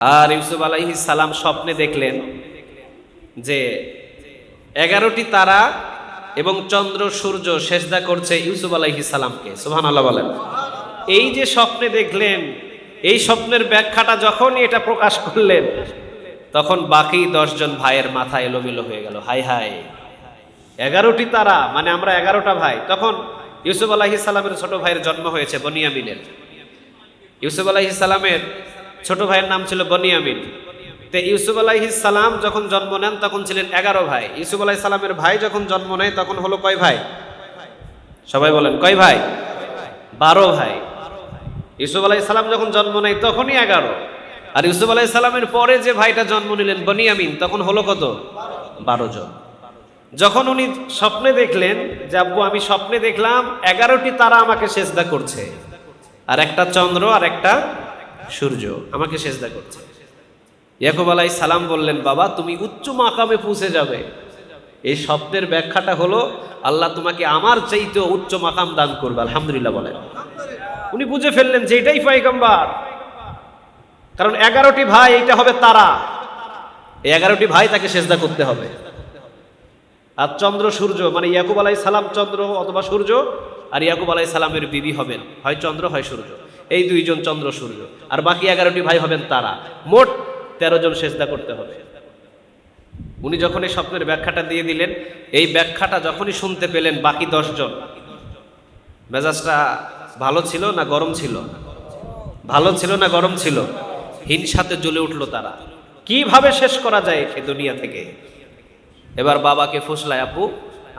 আর ইউসুফ আলাইহিস সালাম স্বপ্নে দেখলেন যে 11টি তারা এবং চন্দ্র সূর্য সেজদা করছে ইউসুফ আলাইহিস সালামকে। সুবহানাল্লাহ বলেন। এই যে স্বপ্নে দেখলেন, এই স্বপ্নের ব্যাখ্যাটা যখনই এটা প্রকাশ করলেন, তখন বাকি 10 জন ভাইয়ের মাথা এলোমেলো হয়ে গেল। হাই হাই, 11টি তারা মানে আমরা 11টা ভাই। তখন ইউসুফ আলাইহিস সালামের ছোট ভাইয়ের জন্ম হয়েছে বনিয়ামিনের। ইউসুফ আলাইহিস সালামের ছোট ভাইয়ের নাম ছিল বনিয়ামিন। তো ইউসুফ আলাইহিস সালাম যখন জন্ম নেন তখন ছিলেন 11 ভাই। ইউসুফ আলাইহিস সালামের ভাই যখন জন্ম নেয় তখন হলো কয় ভাই? সবাই বলেন কয় ভাই? 12 ভাই। ইউসুফ আলাইহিস সালাম যখন জন্ম নেয় তখনই 11। আর ইউসুফ আলাইহিস সালামের পরে যে ভাইটা জন্ম নিলেন বনিয়ামিন, তখন হলো কত? 12 জন। যখন উনি স্বপ্নে দেখলেন যে আব্বু আমি স্বপ্নে দেখলাম 11টি তারা আমাকে সেজদা করছে, আর একটা চন্দ্র আর একটা সূর্য আমাকে সেজদা করছে। ইয়াকুব আলাইহিস সালাম বললেন, বাবা তুমি উচ্চ মাকামে পৌঁছে যাবে। এই স্বপ্নের ব্যাখ্যাটা হলো আল্লাহ তোমাকে আমার চাইতেও উচ্চ মাকাম দান করবে। আলহামদুলিল্লাহ বলেন। উনি বুঝে ফেললেন যে এটাই পয়গম্বর, কারণ 11টি ভাই, এইটা হবে তারা। এই 11টি ভাই তাকে সেজদা করতে হবে। আর চন্দ্র সূর্য মানে ইয়াকুব আলাইহিস সালাম চন্দ্র অথবা সূর্য, আর ইয়াকুব আলাইহিস সালামের বিবি হবেন হয় চন্দ্র হয় সূর্য, এই 2 জন চন্দ্র সূর্য। আর বাকি 11টি ভাই হবেন তারা। মোট 13 জন সেজদা করতে হবে। উনি যখন এই স্বপ্নের ব্যাখ্যাটা দিয়ে দিলেন, এই ব্যাখ্যাটা যখনই শুনতে পেলেন বাকি 10 জন, মেজাজটা ভালো ছিল না গরম ছিল? ভালো ছিল না গরম ছিল? হিংসাতে জ্বলে উঠলো তারা, কিভাবে শেষ করা যায় এই দুনিয়া থেকে। এবার বাবাকে ফুসলায়, আপু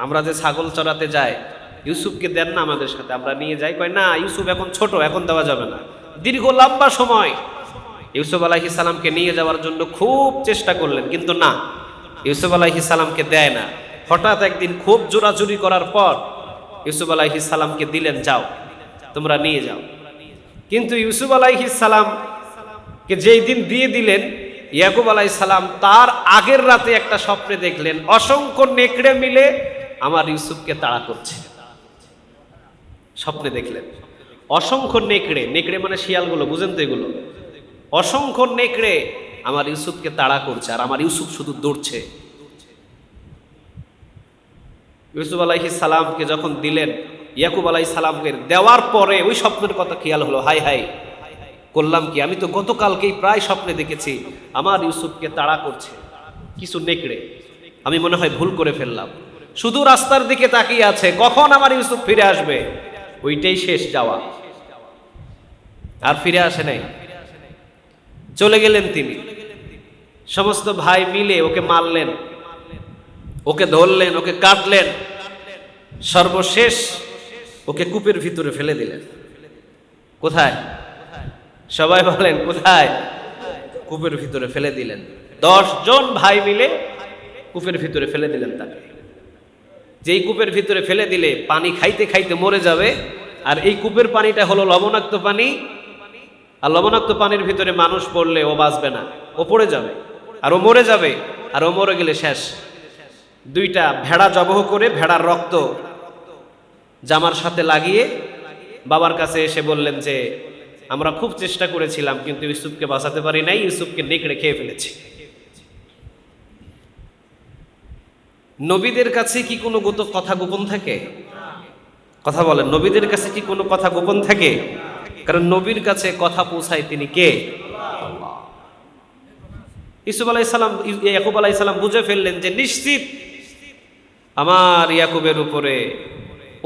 আমরা যে ছাগল চড়াতে যাই, ইউসুফকে দেন না আমাদের সাথে, আমরা নিয়ে যাই। কয় না, ইউসুফ এখন ছোট, এখন দেওয়া যাবে না। দীর্ঘ লম্বা সময় ইউসুফ আলাইহিস সালামকে নিয়ে যাওয়ার জন্য খুব চেষ্টা করলেন, কিন্তু না, ইউসুফ আলাইহিস সালামকে দেয় না। হঠাৎ একদিন খুব জোরাজুরি করার পর ইউসুফ আলাইহিস সালামকে দিলেন, যাও তোমরা নিয়ে যাও। কিন্তু ইউসুফ আলাইহিস সালামকে যেই দিন দিয়ে দিলেন, ইয়াকুব আলাইহিস সালাম তার আগের রাতে একটা স্বপ্নে দেখলেন অসংখ্য নেকড়ে মিলে আমার ইউসুফকে তাড়া করছে। স্বপ্নে দেখলেন অসংখ্য নেকড়ে, নেকড়ে মানে শিয়ালগুলো, বুঝেন তো এগুলো? অসংখ্য নেকড়ে আমার ইউসুফকে তাড়া করছে, আর আমার ইউসুফ শুধু দৌড়ছে। ইউসুফ আলাইহিস সালামকে যখন দিলেন, ইয়াকুব আলাইহিস সালামকে দেওয়ার পরে ওই স্বপ্নের কথা খেয়াল হলো, হাই হাই করলাম কি, আমি তো গতকালকেই প্রায় স্বপ্নে দেখেছি আমার ইউসুফকে তাড়া করছে কিছু নেকড়ে, আমি মনে হয় ভুল করে ফেললাম। শুধু রাস্তার দিকে তাকিয়ে আছে, কখন আমার ইউসুফ ফিরে আসবে, ওইটাই শেষ যাওয়া। আর ফিরে আসে নাই, চলে গেলেন তিনি। সমস্ত ভাই মিলে ওকে মারলেন, ওকে ধরলেন, ওকে কাটলেন, সর্বশেষ ওকে কূপের ভিতরে ফেলে দিলেন। কোথায়? সবাই বলেন কোথায়? কূপের ভিতরে ফেলে দিলেন। 10 জন ভাই মিলে কূপের ভিতরে ফেলে দিলেন তাকে। যেই কূপের ভিতরে ফেলে দিলে পানি খাইতে খাইতে মরে যাবে, আর এই কূপের পানিটা হলো লবণাক্ত পানি, আর লবণাক্ত পানির ভিতরে মানুষ পড়লে ও বাঁচবে না, ও পড়ে যাবে আর ও মরে যাবে। আর ও মরে গেলে শেষ। 2টা ভেড়া জবহ করে ভেড়ার রক্ত জামার সাথে লাগিয়ে বাবার কাছে এসে বললেন যে আমরা খুব চেষ্টা করেছিলাম কিন্তু ইউসুফকে বাঁচাতে পারি নাই, ইউসুফকে নেকড়ে খেয়ে ফেলেছে। নবীদের কাছে কি কোনো কথা গোপন থাকে? কথা বলেন, নবীদের কাছে কি কোনো কথা গোপন থাকে? কারণ নবীর কাছে কথা পৌঁছায় তিনি কে? আল্লাহ। ইউসুফ আলাইহিস সালাম, ইয়াকুব আলাইহিস সালাম বুঝে ফেললেন যে নিশ্চিত আমার ইয়াকুবের উপরে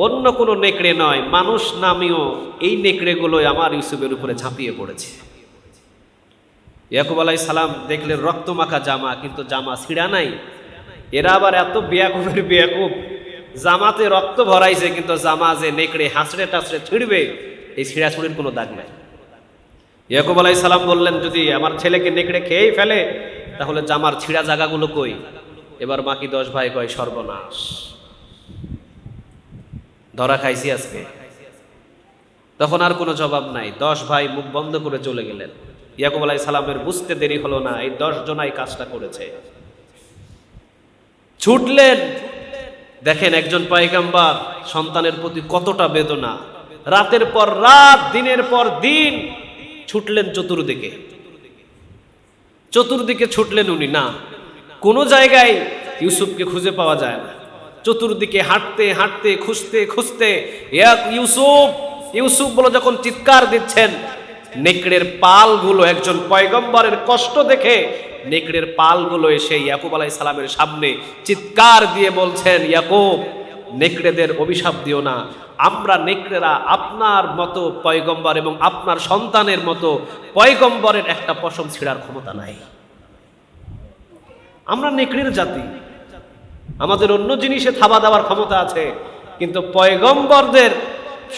অন্য কোনো নেকড়ে নয়, মানুষ নামীয় এই নেকড়েগুলোই আমার ইউসুফের উপরে ঝাঁপিয়ে পড়েছে। ইয়াকুব আলাইহিস সালাম দেখলেন রক্তমাখা জামা, কিন্তু জামা ছিঁড়া নাই। এরা আবার এত বেয়াকুবের বেয়াকুব, জামাতে রক্ত ভরাইছে কিন্তু জামা যে নেকড়ে হাঁচড়ে টাচড়ে ছিঁড়বে, এই ছিঁড়াছুড়ির কোনো দাগ নাই। ইয়াকুব আলাইহিস সালাম বললেন, যদি আমার ছেলেকে নেকড়ে খেয়েই ফেলে তাহলে জামার ছিঁড়া জায়গাগুলো কই? এবার বাকি 10 ভাই কয়, সর্বনাশ, ধরা খাইছি আজকে। তখন আর কোনো জবাব নাই, 10 ভাই মুখ বন্ধ করে চলে গেলেন। ইয়াকুব আলাইহিস সালামের বুঝতে দেরি হলো না, এই 10 জনাই কাজটা করেছে। ছুটলেন। দেখেন একজন পয়গম্বর সন্তানের প্রতি কতটা বেদনা। রাতের পর রাত, দিনের পর দিন ছুটলেন চতুর্দিকে। চতুর্দিকে ছুটলেন উনি, না কোনো জায়গায় ইউসুফকে খুঁজে পাওয়া যায় না। চতুর্দিকে হাঁটতে হাঁটতে খুঁজতে খুঁজতে ইউসুফ ইউসুফ বলে যখন চিৎকার দিচ্ছেন, নেকড়ের পালগুলো, একজন পয়গম্বরের কষ্ট দেখে নেকড়ের পালগুলো এসে ইয়াকুব আলাইহিস সালামের সামনে চিৎকার দিয়ে বলছেন, ইয়াকুব, নেকড়েদের অভিশাপ দিও না, আমরা নেকড়েরা আপনার মতো পয়গম্বর এবং আপনার সন্তানের মতো পয়গম্বরের একটা পশম ছিঁড়ার ক্ষমতা নাই। আমরা নেকড়ের জাতি, আমাদের অন্য জিনিসে থাবা দেওয়ার ক্ষমতা আছে, কিন্তু পয়গম্বরদের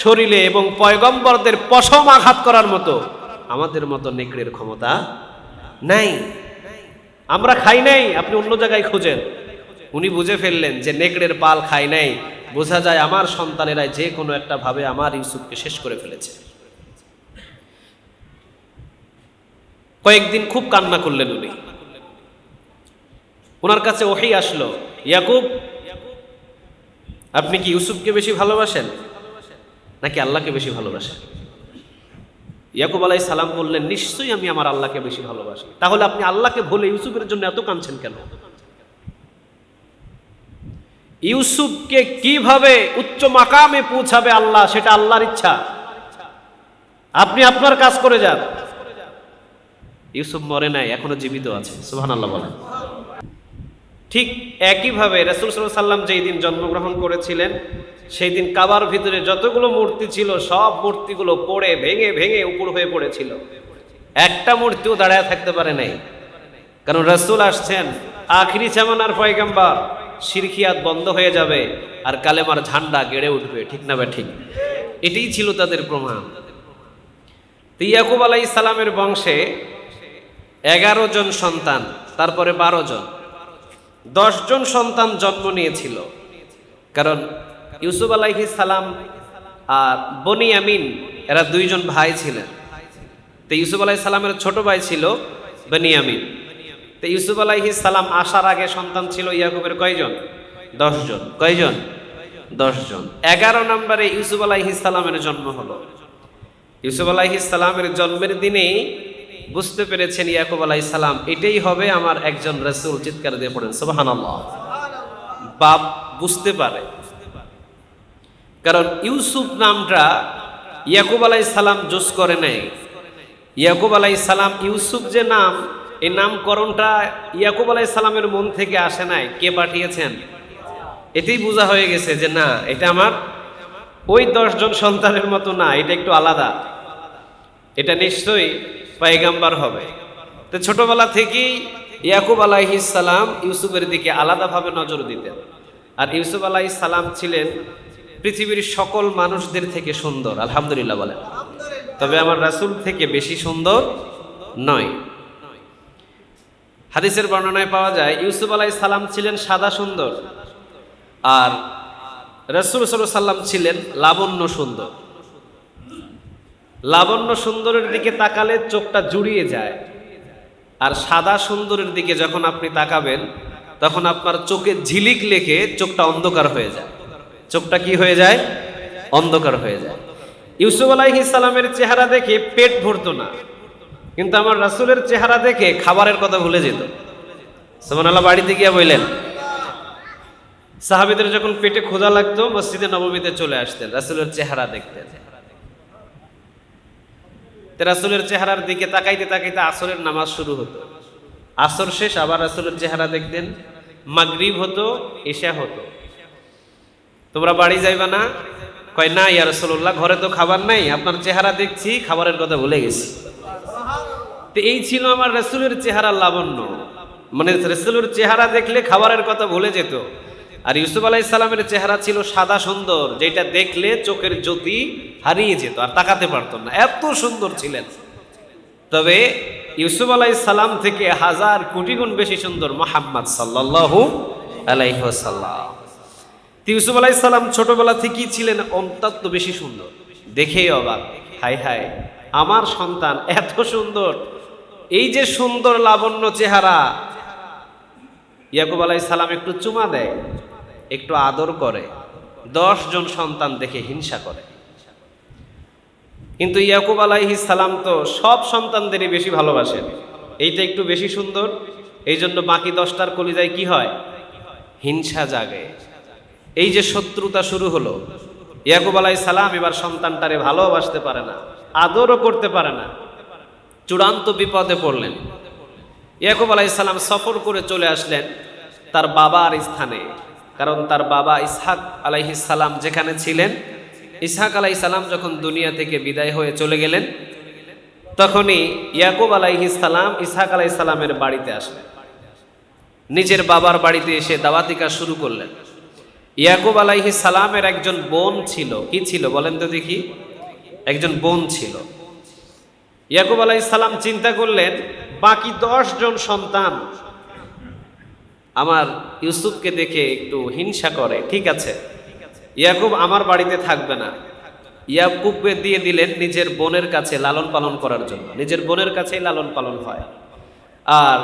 শরীরে এবং পয়গম্বরদের পশম আঘাত করার মতো আমাদের মতো নেকড়ের ক্ষমতা নাই। আমরা খাই নাই, আপনি অন্য জায়গায় খুঁজেন। উনি বুঝে ফেললেন যে নেকড়ের পাল খাই নাই, বোঝা যায় আমার সন্তানেরা যে কোনো একটা ভাবে আমার ইউসুফকে শেষ করে ফেলেছে। কয়েকদিন খুব কান্না করলেন উনি। ওনার কাছে ওহী আসলো, ইয়াকুব, আপনি কি ইউসুফকে বেশি ভালোবাসেন নাকি আল্লাহকে বেশি ভালোবাসেন? ইয়াকুব আলাইহিস সালাম বললেন, নিশ্চয়ই আমি আমার আল্লাহকে বেশি ভালোবাসি। তাহলে আপনি আল্লাহকে ভুলে ইউসুফের জন্য এত কাঁদছেন কেন? ইউসুফকে কিভাবে উচ্চ মাকামে পৌঁছাবে আল্লাহ, সেটা আল্লাহর ইচ্ছা। আপনি আপনার কাজ করে যান। ইউসুফ মরে নাই, এখনো জীবিত আছে, সুবহানাল্লাহ বলেন। ঠিক একইভাবে রাসূল সাল্লাল্লাহু আলাইহি ওয়াসাল্লাম যেই দিন জন্মগ্রহণ করেছিলেন, সেই দিন কাবার ভিতরে যতগুলো মূর্তি ছিল সব মূর্তিগুলো পড়ে ভেঙে ভেঙে উপর হয়ে পড়েছিল। একটা মূর্তিও দাঁড়ায় থাকতে পারে নাই, কারণ রাসূল আসছেন, আখিরি জামানার পয়গম্বর। শিরকিয়াত বন্ধ হয়ে যাবে আর কালেমার ঝান্ডা গেড়ে উঠবে, ঠিক না ভাই? ঠিক, এটাই ছিল তাদের প্রমাণ। ইয়াকুব আলাইহিস সালামের বংশে 11 জন সন্তান, তারপরে 12 জন, 10 জন সন্তান জন্ম নিয়েছিল। কারণ ইউসুফ আলাইহিস সালাম আর বনিয়ামিন এরা 2 জন ভাই ছিলেন। তো ইউসুফ আলাইহিস সালামের ছোট ভাই ছিল বনিয়ামিন। তো ইউসুফ আলাইহিস সালাম আসার আগে সন্তান ছিল ইয়াকুবের কয়জন? 10 জন। কয়জন? 10 জন। 11 নম্বরে ইউসুফ আলাইহিস সালামের জন্ম হলো। ইউসুফ আলাইহিস সালামের জন্মের দিনেই বুঝতে পেরেছেন ইয়াকুব আলাইহিস সালাম, এটাই হবে আমার একজন রাসূল। চিৎকার দিয়ে পড়েন সুবহানাল্লাহ। বাপ বুঝতে পারে, কারণ ইউসুফ নামটা ইয়াকুব আলাইহিস সালাম জোস করে নাই। ইয়াকুব আলাইহিস সালাম ইউসুফ যে নাম, এই নামকরণটা ইয়াকুব আলাইহিস সালামের মন থেকে আসে নাই, কে পাঠিয়েছেন? এতেই বোঝা হয়ে গেছে যে না, এটা আমার ওই 10 জন সন্তানের মতো না, এটা একটু আলাদা, এটা নিশ্চয়ই পয়গম্বর হবে। তো ছোটবেলা থেকেই ইয়াকুব আলাইহিস সালাম ইউসুফের দিকে আলাদাভাবে নজর দিতেন। আর ইউসুফ আলাইহিস সালাম ছিলেন পৃথিবীর সকল মানুষদের থেকে সুন্দর, আলহামদুলিল্লাহ বলেন। তবে আমার রাসূল থেকে বেশি সুন্দর নয়। হাদিসের বর্ণনায় পাওয়া যায় ইউসুফ আলাইহিস সালাম ছিলেন সাদা সুন্দর, আর রাসূল সাল্লাল্লাহু আলাইহি সাল্লাম ছিলেন লাবণ্য সুন্দর। লাবণ্য সুন্দরের দিকে তাকালে চোখটা জুড়িয়ে যায়, আর সাদা সুন্দরের দিকে যখন আপনি তাকাবেন তখন আপনার চোখে ঝিলিক লেগে চোখটা অন্ধকার হয়ে যায়। চোখটা কি হয়ে যায়? অন্ধকার হয়ে যায়। ইউসুফ আলাইহিস সালামের চেহারা দেখে পেট ভরতো না, কিন্তু আমার রাসূলের চেহারা দেখে খাবারের কথা ভুলে যেত। সুবহানাল্লাহ। বাড়িতে গিয়ে বললেন, সাহাবীদের যখন পেটে ক্ষুধা লাগতো মসজিদে নববীতে চলে আসতেন, রাসূলের চেহারা দেখতেন। রাসূলের চেহারার দিকে তাকাইতে তাকাইতে আসরের নামাজ শুরু হতো, আসর শেষ আবার রাসূলের চেহারা দেখতেন। মাগরিব হতো, ইশা হতো, তোমরা বাড়ি যাইবা না? কয় না ইয়া রাসূলুল্লাহ, ঘরে তো খাবার নাই, আপনার চেহারা দেখছি, খাবারের কথা ভুলে গেছি। তো এই ছিল আমার রাসূলের চেহারার লাবণ্য, মানে রাসূলের চেহারা দেখলে খাবারের কথা ভুলে যেত। আর ইউসুফ আলাইহিস সালামের চেহারা ছিল সাদা সুন্দর, যেটা দেখলে চোখের জ্যোতি হারিয়ে যেত আর তাকাতে পারতো না, এত সুন্দর ছিলেন। তবে ইউসুফ আলাইহিস সালাম থেকে হাজার কোটি গুণ বেশি সুন্দর মুহাম্মদ সাল্লাল্লাহু আলাইহি ওয়াসাল্লাম। ইউসুফ আলাইহিস সালাম ছোটবেলা থেকেই ছিলেন অত্যন্ত বেশি সুন্দর, দেখেই অবাক, হায় হায় আমার সন্তান এত সুন্দর। এই যে সুন্দর লাবণ্য চেহারা, ইয়াকুব আলাইহিস সালাম একটু চুমা দেয়, একটু আদর করে, 10 জন সন্তান দেখে হিংসা করে। কিন্তু ইয়াকুব আলাইহিস সালাম তো সব সন্তানদেরই বেশি ভালোবাসেন। এইটা একটু বেশি সুন্দর, এই জন্য বাকি 10টার কলিজায় কি হয়? হিংসা জাগে। এই যে শত্রুতা শুরু হলো, ইয়াকুব আলাইহিস সালাম এবার সন্তানটারে ভালোবাসতে পারে না, আদরও করতে পারে না, চূড়ান্ত বিপদে পড়লেন। ইয়াকুব আলাইহিস সালাম সফর করে চলে আসলেন তার বাবার স্থানে, কারণ তার বাবা ইসহাক আলাইহিস সালাম যেখানে ছিলেন, ইসহাক আলাইহিস সালাম যখন দুনিয়া থেকে বিদায় হয়ে চলে গেলেন, তখনই ইয়াকুব আলাইহিস সালাম ইসহাক আলাইহিস সালামের বাড়িতে আসলেন। নিজের বাবার বাড়িতে এসে দাওয়াতি কাজ শুরু করলেন। ইয়াকুব আলাইহিস সালামের একজন বোন ছিল। কি ছিল বলেন তো দেখি? একজন বোন ছিল। ইয়াকুব আলাইহিস সালাম চিন্তা করলেন, বাকি 10 জন সন্তান আমার ইউসুফকে দেখে একটু হিংসা করে, ঠিক আছে, ইয়াকুব আমার বাড়িতে থাকবে না। ইয়াকুবকে দিয়ে দিলেন নিজের বোনের কাছে লালন পালন করার জন্য। নিজের বোনের কাছেই লালন পালন হয়। আর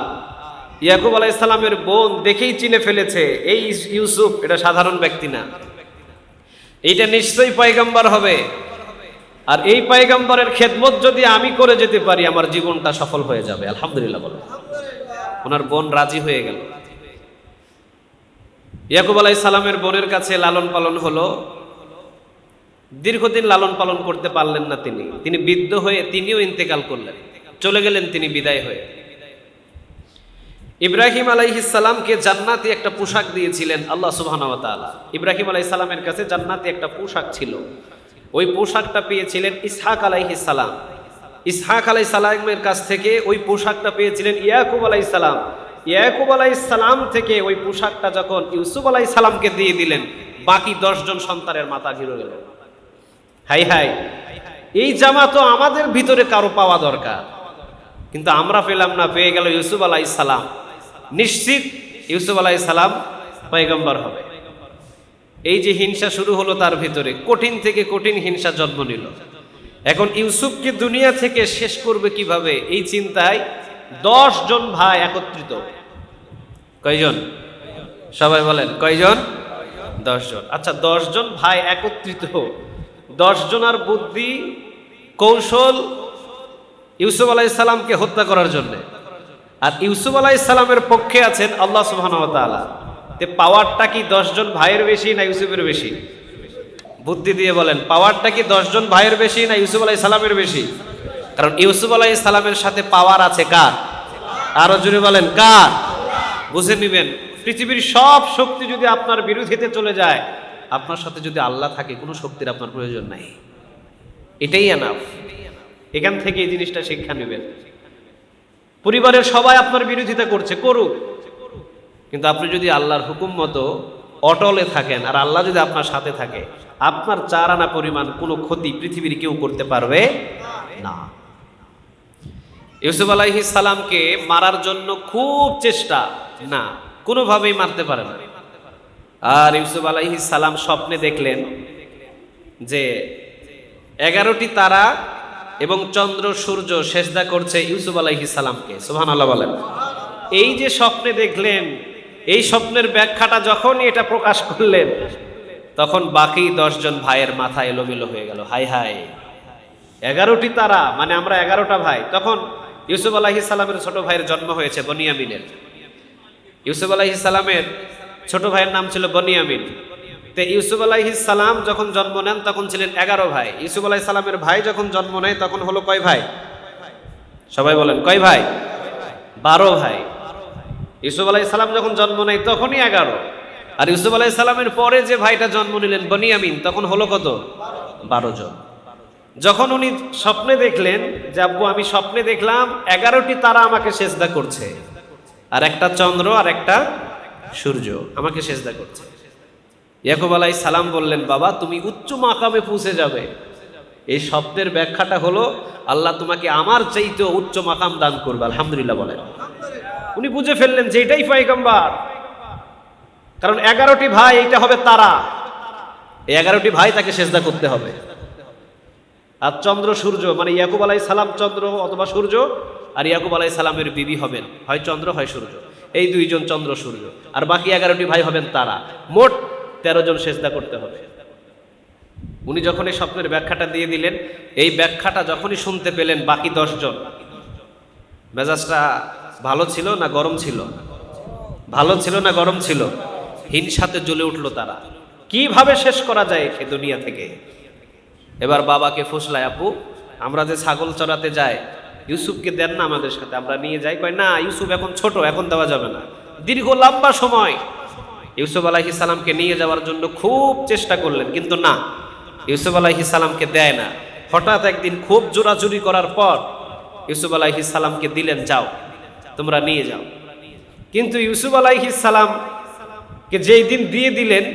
ইয়াকুব আলাইহিস সালামের বোন দেখেই চিনে ফেলেছে এই ইউসুফ এটা সাধারণ ব্যক্তি না, এইটা নিশ্চয়ই পয়গম্বর হবে। আর এই পয়গম্বরের খেদমত যদি আমি করে যেতে পারি, আমার জীবনটা সফল হয়ে যাবে। আলহামদুলিল্লাহ বলে ওনার বোন রাজি হয়ে গেল। ইয়াকুব আলাইহিস সালামের বোনের কাছে লালন পালন হলো। দীর্ঘদিন লালন পালন করতে পারলেন না তিনি বৃদ্ধ হয়ে তিনিও ইন্তেকাল করলেন, চলে গেলেন তিনি বিদায় হয়ে। ইব্রাহিম আলাইহিস সালামকে জান্নাতি একটা পোশাক দিয়েছিলেন আল্লাহ সুবহানাহু ওয়া তাআলা। ইব্রাহিম আলাইহিস সালামের কাছে জান্নাতি একটা পোশাক ছিল। ওই পোশাকটা পেয়েছিলেন ইসহাক আলাইহিস সালাম। ইসহাক আলাইহিস সালামের কাছ থেকে ওই পোশাকটা পেয়েছিলেন ইয়াকুব আলাইহিস সালাম। ইয়াকুব আলাইহিস সালাম থেকে ওই পোশাকটা যখন ইউসুফ আলাইহিস সালামকে দিয়ে দিলেন, বাকি 10 জন সন্তানের মাথা ঘিরে গেল। হাই হাই, এই জামা তো আমাদের ভিতরে কারো পাওয়া দরকার, কিন্তু আমরা পেলাম না, পেয়ে গেল ইউসুফ আলাইহিস সালাম। নিশ্চিত ইউসুফ আলাইহিস সালাম পয়গম্বর হবে। এই যে হিংসা শুরু হলো তার ভিতরে, কঠিন থেকে কঠিন হিংসা জন্ম নিল। এখন ইউসুফকে দুনিয়া থেকে শেষ করবে কিভাবে, এই চিন্তায় 10 জন ভাই একত্রিত। কয়জন? সবাই বলেন কয়জন? 10 জন। আচ্ছা, 10 জন ভাই একত্রিত, 10 জনের বুদ্ধি কৌশল ইউসুফ আলাইহিস সালামকে হত্যা করার জন্য। আর ইউসুফ আলাইহিস সালামের পক্ষে আছেন আল্লাহ সুবহানাহু ওয়া তাআলা। তে পাওয়ারটা কি 10 জন ভাইয়ের বেশি না ইউসুফের বেশি? বুদ্ধি দিয়ে বলেন, পাওয়ারটা কি 10 জন ভাইয়ের বেশি না ইউসুফ আলাইহিস সালামের বেশি? কারণ ইউসুফ আলাইহিস সালামের সাথে পাওয়ার আছে কার? আরো জোরে বলেন কার? বুঝে নেবেন, পৃথিবীর সব শক্তি যদি আপনার বিরোধিতে চলে যায়, আপনার সাথে যদি আল্লাহ থাকে, কোনো শক্তির আপনার প্রয়োজন নাই। এটাই এনাফ। এখান থেকে এই জিনিসটা শিক্ষা নেবেন। পরিবারের সবাই আপনার বিরোধিতা করছে, করুক, কিন্তু আপনি যদি আল্লাহর হুকুম মতো অটলে থাকেন, আর আল্লাহ যদি আপনার সাথে থাকে, আপনার 4 আনা পরিমাণ কোনো ক্ষতি পৃথিবীর কেউ করতে পারবে না। ইউসুফ আলাইহিস সালামকে মারার জন্য খুব চেষ্টা, না, কোনোভাবেই মারতে পারে না। আর ইউসুফ আলাইহিস সালাম স্বপ্নে দেখলেন যে 11টি তারা এবং চন্দ্র সূর্য সেজদা করছে ইউসুফ আলাইহিস সালামকে। সুবহানাল্লাহ বলেন। এই যে স্বপ্নে দেখলেন, এই স্বপ্নের ব্যাখ্যাটা যখনই এটা প্রকাশ করলেন, তখন বাকি 10 জন ভাইয়ের মাথা এলোমেলো হয়ে গেল। হাই হাই, 11টি তারা মানে আমরা 11টা ভাই। তখন ইউসুফ আলাইহিস সালামের ছোট ভাইয়ের জন্ম হয়েছে, বনিয়ামিনের। ইউসুফ আলাইহিস সালামের ছোট ভাইয়ের নাম ছিল বনিয়ামিন। তে ইউসুফ আলাইহিস সালাম যখন জন্ম নেন তখন ছিলেন 11 ভাই। ইউসুফ আলাইহিস সালামের ভাই যখন জন্ম নেয় তখন হলো কয় ভাই? সবাই বলেন কয় ভাই? 12 ভাই। ইউসুফ আলাইহিস সালাম যখন জন্ম নেয় তখনই 11। আর ইউসুফ আলাইহিস সালামের পরে যে ভাইটা জন্ম নিলেন বনিয়ামিন, তখন হলো কত? 12 জন। যখন উনি স্বপ্নে দেখলেন যে আব্বু আমি স্বপ্নে দেখলাম 11টি তারা আমাকে সেজদা করছে, আর একটা চন্দ্র আর একটা সূর্য আমাকে সেজদা করছে, ইয়াকুব আলাইহিস সালাম বললেন, বাবা তুমি উচ্চ মাকামে পৌঁছে যাবে। এই শব্দের ব্যাখ্যাটা হলো আল্লাহ তোমাকে আমার চাইতেও উচ্চ মাকাম দান করবে। আলহামদুলিল্লাহ বলেন। উনি বুঝে ফেললেন যে এটাই পয়গম্বর, কারণ 11টি ভাই, এইটা হবে তারা, এই 11টি ভাই তাকে সেজদা করতে হবে। আর চন্দ্র সূর্য মানে ইয়াকুব আলাইহিস সালাম চন্দ্র অথবা সূর্য, আর ইয়াকুব আলাইহিস সালামের বিবি হবেন হয় চন্দ্র হয় সূর্য, এই 2 জন চন্দ্র সূর্য, আর বাকি 11টি ভাই হবেন তারা। মোট 13 জন সেজদা করতে হবে। উনি যখন এই স্বপ্নের ব্যাখ্যাটা দিয়ে দিলেন, এই ব্যাখ্যাটা যখনই শুনতে পেলেন বাকি 10 জন, মেজাজটা ভালো ছিল না গরম ছিল? ভালো ছিল না গরম ছিল? হিংসাতে জ্বলে উঠলো তারা, কিভাবে শেষ করা যায় একে দুনিয়া থেকে। এবার বাবাকে ফুসলায়, আপু আমরা যে ছাগল চড়াতে যাই, ইউসুফকে দেন না আমাদের সাথে, আমরা নিয়ে যাই। কয় না, ইউসুফ এখন ছোট, এখন দেওয়া যাবে না। দীর্ঘ লম্বা সময় ইউসুফ আলাইহিস সালামকে নিয়ে যাওয়ার জন্য খুব চেষ্টা করলেন, কিন্তু না, ইউসুফ আলাইহিস সালামকে দেয় না। হঠাৎ একদিন খুব জোরাজুরি করার পর ইউসুফ আলাইহিস সালামকে দিলেন, যাও তোমরা নিয়ে যাও। কিন্তু ইউসুফ আলাইহিস সালামকে যেই দিন দিয়ে দিলেন,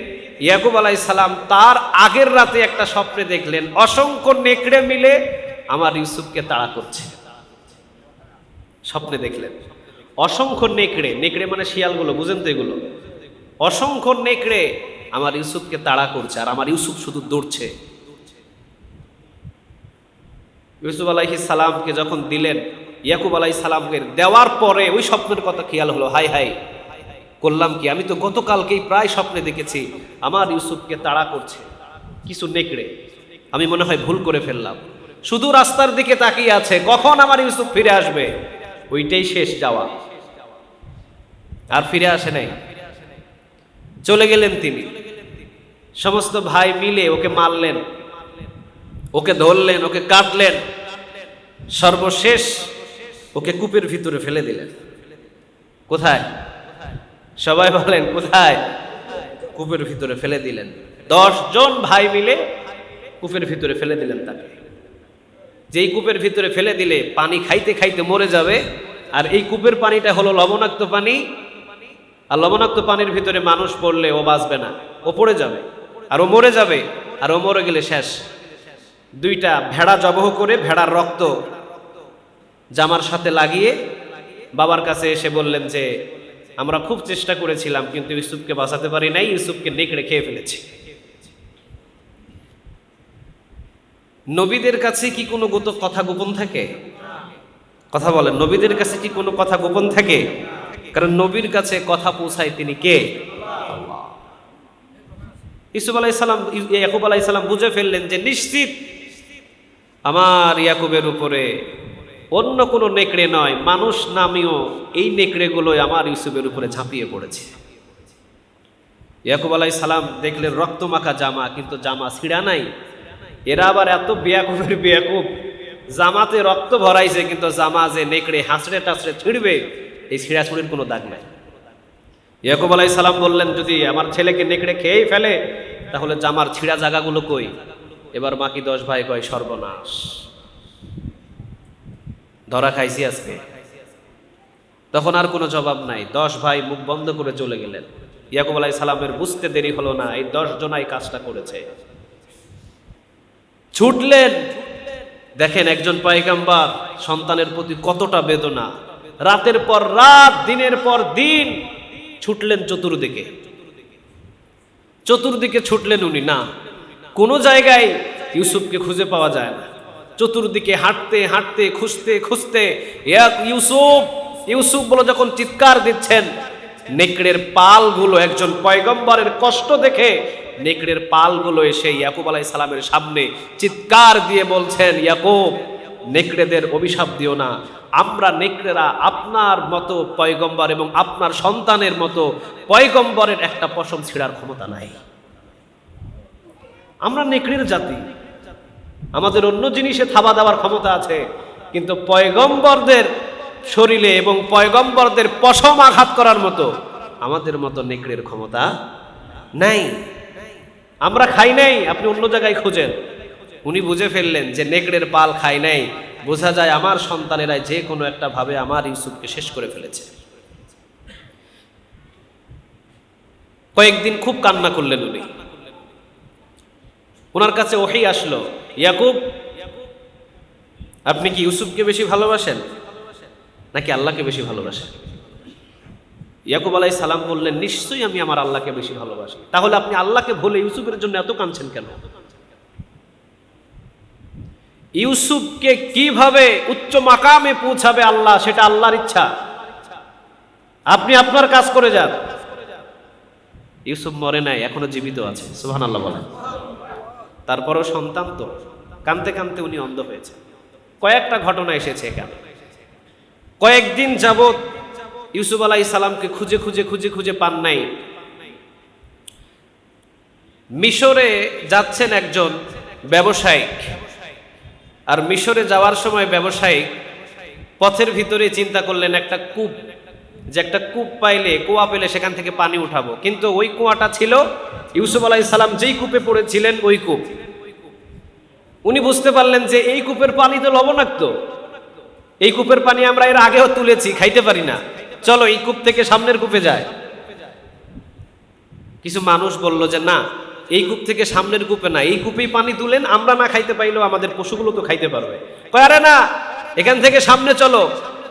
ইয়াকুব আলাইহিস সালাম তার আগের রাতে একটা স্বপ্নে দেখলেন অসংখ্য নেকড়ে মিলে আমার ইউসুফকে তাড়া করছে। স্বপ্নে দেখলেন অসংখ্য নেকড়ে, নেকড়ে মানে শিয়ালগুলো, বুঝেন তো এগুলো, অসংখ্য নেকড়ে আমার ইউসুফকে তাড়া করছে, আর আমার ইউসুফ শুধু দৌড়ছে। ইউসুফ আলাইহিস সালামকে যখন দিলেন, ইয়াকুব আলাইহিস সালামকে দেওয়ার পরে ওই স্বপ্নের কথা খেয়াল হলো, হাই হাই করলাম কি, আমি তো গতকালকেই প্রায় স্বপ্নে দেখেছি আমার ইউসুফকে তাড়া করছে কিছু নেকড়ে, আমি মনে হয় ভুল করে ফেললাম। শুধু রাস্তার দিকে তাকিয়ে আছে, কখন আমার ইউসুফ ফিরে আসবে, ওইটাই শেষ যাওয়া, আর ফিরে আসে নাই। চলে গেলেন তিনি। সমস্ত ভাই মিলে ওকে মারলেন, ওকে ধরলেন, ওকে কাটলেন, সর্বশেষ ওকে কূপের ভিতরে ফেলে দিলেন। কোথায়? সবাই বলেন কোথায়? কূপের ভিতরে ফেলে দিলেন। 10 জন ভাই মিলে কূপের ভিতরে ফেলে দিলেন তাকে। যেই কূপের ভিতরে ফেলে দিলে পানি খাইতে খাইতে মরে যাবে, আর এই কূপের পানিটা হলো লবণাক্ত পানি, আর লবণাক্ত পানির ভিতরে মানুষ পড়লে ও বাঁচবে না, ও পড়ে যাবে, আর ও মরে যাবে, আর ও মরে গেলে শেষ। 2টা ভেড়া জবহ করে ভেড়ার রক্ত জামার সাথে লাগিয়ে বাবার কাছে এসে বললেন যে আমরা খুব চেষ্টা করেছিলাম কিন্তু ইউসুফকে বাঁচাতে পারি নাই, ইউসুফকে নেকড়ে খেয়ে ফেলেছে। নবীদের কাছে কি কোনো কথা গোপন থাকে? কথা বলেন, নবীদের কাছে কি কোনো কথা গোপন থাকে? কারণ নবীর কাছে কথা পৌঁছায় তিনি কে? আল্লাহ। ইউসুফ আলাইহিস সালাম, ইয়াকুব আলাইহিস সালাম বুঝে ফেললেন যে নিশ্চিত আমার ইয়াকুবের উপরে অন্য কোনো নেকড়ে নয়, মানুষ নামীয় এই নেকড়েগুলোই আমার ইউসুফের উপরে ঝাঁপিয়ে পড়েছে। ইয়াকুব আলাইহিস সালাম দেখলেন রক্তমাখা জামা, কিন্তু জামা ছিঁড়া নাই। এরা আবার এত বেয়াকুবের বেয়াকুব, জামাতে রক্ত ভরাইছে কিন্তু জামা যে নেকড়ে হাঁচড়ে টাচড়ে ছিঁড়বে, এই ছিঁড়াছুড়ির কোনো দাগ নাই। ইয়াকুব আলাইহিস সালাম বললেন, যদি আমার ছেলেকে নেকড়ে খেয়েই ফেলে তাহলে জামার ছিঁড়া জায়গাগুলো কই? এবার বাকি 10 ভাই কয় সর্বনাশ, ধরা খাইছি আজকে। তখন আর কোনো জবাব নাই, 10 ভাই মুখ বন্ধ করে চলে গেলেন। ইয়াকুব আলাইহিস সালামের বুঝতে দেরি হলো না, এই 10 জনাই কাজটা করেছে। ছুটলেন, দেখেন একজন পয়গম্বর সন্তানের প্রতি কতটা বেদনা, রাতের পর রাত দিনের পর দিন ছুটলেন চতুর্দিকে, চতুর্দিকে ছুটলেন উনি, না কোনো জায়গায় ইউসুফকে খুঁজে পাওয়া যায় না। চতুর্দিকে হাঁটতে হাঁটতে খুঁজতে খুঁজতে ইউসুফ ইউসুফ বলে যখন চিৎকার দিচ্ছেন, নেকড়ের পালগুলো, একজন পয়গম্বরের কষ্ট দেখে নেকড়ের পালগুলো এসে ইয়াকুব আলাইহিস সালামের সামনে চিৎকার দিয়ে বলছেন, ইয়াকুব নেকড়েদের অভিশাপ দিও না, আমরা নেকড়েরা আপনার মতো পয়গম্বর এবং আপনার সন্তানের মতো পয়গম্বরের একটা পশম ছিঁড়ার ক্ষমতা নাই। আমরা নেকড়ের জাতি, আমাদের অন্য জিনিসে থাবা দেওয়ার ক্ষমতা আছে, কিন্তু পয়গম্বরদের শরীরে এবং পয়গম্বরদের পশম আঘাত করার মতো আমাদের মতো নেকড়ের ক্ষমতা নাই। আমরা খাই নাই, আপনি অন্য জায়গায় খুঁজেন। উনি বুঝে ফেললেন যে নেকড়ের পাল খাই নাই, বোঝা যায় আমার সন্তানেরা যে কোনো একটা ভাবে আমার ইউসুফকে শেষ করে ফেলেছে। কয়েকদিন খুব কান্না করলেন উনি। ওনার কাছে ওহী আসলো, ইয়াকুব আপনি কি ইউসুফকে বেশি ভালোবাসেন নাকি আল্লাহকে বেশি ভালোবাসেন? ইয়াকুব আলাইহিস সালাম বললেন, নিশ্চয়ই আমি আমার আল্লাহকে বেশি ভালোবাসি। তাহলে আপনি আল্লাহকে ভুলে ইউসুফের জন্য এত কাঁদছেন কেন? ইউসুফকে কিভাবে উচ্চ মাকামে পৌঁছাবে আল্লাহ, সেটা আল্লাহর ইচ্ছা, আপনি আপনার কাজ করে যান। ইউসুফ মরে নাই, এখনো জীবিত আছে, সুবহানাল্লাহ বলেন। তারপরও সন্তান তো, কাঁদতে কাঁদতে উনি অন্ধ হয়েছে। কয়েকটা ঘটনা এসেছে এখানে। কয়েকদিন যাবত ইউসুফ আলাইহিস সালামকে খুঁজে খুঁজে খুঁজে খুঁজে পান নাই। মিশরে যাচ্ছেন একজন ব্যবসায়িক, আর মিশরে যাওয়ার সময় ব্যবসায়িক পথের ভিতরে চিন্তা করলেন একটা কূপ, যে একটা কূপ পাইলে, কুয়া পেলে সেখান থেকে পানি উঠাবো। কিন্তু ওই কুয়াটা ছিল ইউসুফ আলাইহিস সালাম যেই কূপে পড়েছিলেন ওই কূপ। উনি বুঝতে পারলেন যে এই কূপের পানি তো লবণাক্ত, এই কূপের পানি আমরা এর আগেও তুলেছি, খাইতে পারি না, চলো এই কূপ থেকে সামনের কূপে যায়। কিছু মানুষ বলল যে না, এই কূপ থেকে সামনের কূপে না, এই কূপেই পানি তুলেন, আমরা না খাইতে পাইলেও আমাদের পশুগুলো তো খাইতে পারবে। কয় আরে না, এখান থেকে সামনে চলো,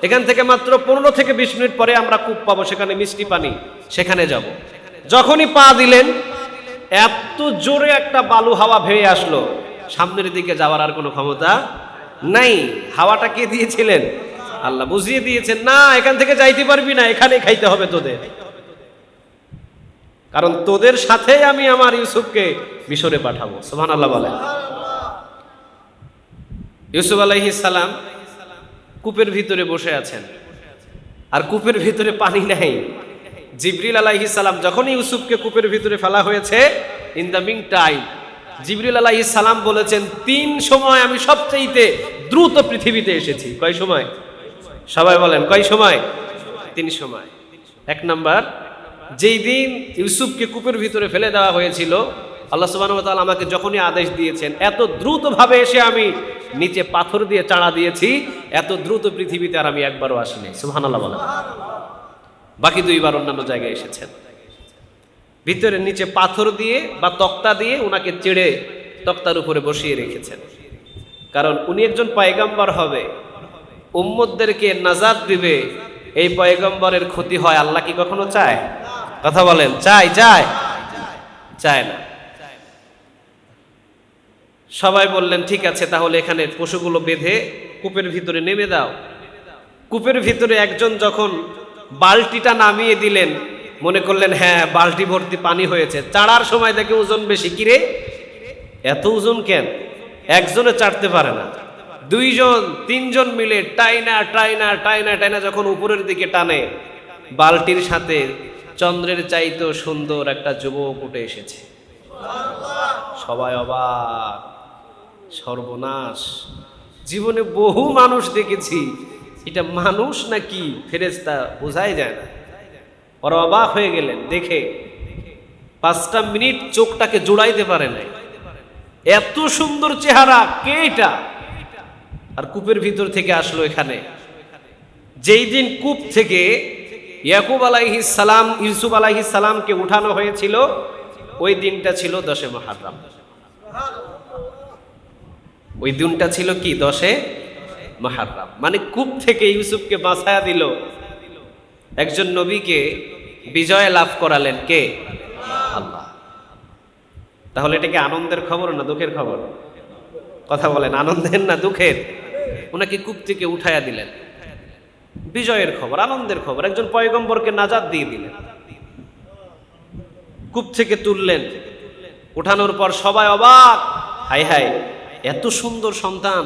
এখান থেকে মাত্র 15 থেকে 20 মিনিট পরে আমরা কূপ পাবো, সেখানে মিষ্টি পানি, সেখানে যাব। যখনই পা দিলেন এত জোরে একটা বালু হাওয়া ভেয়ে আসলো, সামনের দিকে যাওয়ার আর কোনো ক্ষমতা নাই। হাওয়াটা কে দিয়েছিলেন? আল্লাহ বুঝিয়ে দিয়েছেন, না এখান থেকে যাইতে পারবি না, এখানেই খাইতে হবে তোদের, কারণ তোদের সাথে আমি আমার ইউসুফকে মিশরে পাঠাবো। সুবহানাল্লাহ বলেন। ইউসুফ আলাইহিস সালাম কূপের ভিতরে বসে আছেন, আর কূপের ভিতরে পানি নাই। জিবরিল আলাইহিস সালাম যখন ইউসুফকে কূপের ভিতরে ফেলা হয়েছে, ইন দ্য মিন টাইম জিবরিল আলাইহিস সালাম বলেছেন 3 সময় আমি সবচেয়ে দ্রুত পৃথিবীতে এসেছি। কয় সময়? সবাই বলেন কয় সময়? 3 সময়। 1 নাম্বার, যেই দিন ইউসুফকে কূপের ভিতরে ফেলে দেওয়া হয়েছিল, আল্লাহ সুবহানাহু ওয়া তাআলা আমাকে যখনই আদেশ দিয়েছেন, এত দ্রুতভাবে এসে আমি নিচে পাথর দিয়ে চাড়া দিয়েছি, এত দ্রুত পৃথিবীতে আর আমি একবারও আসিনি। সুবহানাল্লাহ বলেন। বাকি 2 বার অন্যান্য জায়গায় এসেছেন। ভিতরে নিচে পাথর দিয়ে বা তক্তা দিয়ে উনাকে চেড়ে তক্তার উপরে বসিয়ে রেখেছেন, কারণ উনি একজন পয়গম্বর হবে, উম্মতদেরকে নাজাত দিবে। এই পয়গম্বরের ক্ষতি হয়, আল্লাহ কি কখনো চায়? কথা বলেন, চায়? চায় না। সবাই বললেন ঠিক আছে, তাহলে এখানে পশুগুলো বেঁধে কূপের ভিতরে নেমে দাও। কূপের ভিতরে একজন যখন বালতিটা নামিয়ে দিলেন, মনে করলেন হ্যাঁ বালতি ভর্তি পানি হয়েছে, চাড়ার সময় দেখে ওজন বেশি। কিরে এত ওজন কেন? একজনে চাড়তে পারে না, 2 জন 3 জন মিলে টাইনা টাইনা টাইনা টাইনা যখন উপরের দিকে টানে, বালতির সাথে চন্দ্রের চাইতেও সুন্দর একটা যুবক উঠে এসেছে। সবাই অবাক, সর্বনাশ, জীবনে বহু মানুষ দেখেছি, এটা মানুষ নাকি ফেরেশতা বোঝাই যায় না। ওরা অবাক হয়ে গেলেন দেখে, 5টা মিনিট চোখটাকে জোড়াইতে পারে নাই, এত সুন্দর চেহারা, কে এটা? আর কূপের ভিতর থেকে আসলো এখানে। যেই দিন কূপ থেকে ইয়াকুব আলাইহিস সালাম, ইউসুফ আলাইহিস সালামকে উঠানো হয়েছিল, ওই দিনটা ছিল 10 মুহররম। ওই দিনটা ছিল কি? 10 মুহররম। মানে কূপ থেকে ইউসুফকে বাঁচায়া দিল, একজন নবীকে বিজয় লাভ করালেন কে? আল্লাহ। তাহলে এটা কি আনন্দের খবর না দুঃখের খবর? কথা বলেন, আনন্দের না দুঃখের? ওনাকে কূপ থেকে উঠায়া দিলেন, বিজয়ের খবর, আনন্দের খবর। একজন পয়গম্বরকে নাজাত দিয়ে দিলেন, কূপ থেকে তুললেন। উঠানোর পর সবাই অবাক, হায় হায় এত সুন্দর সন্তান,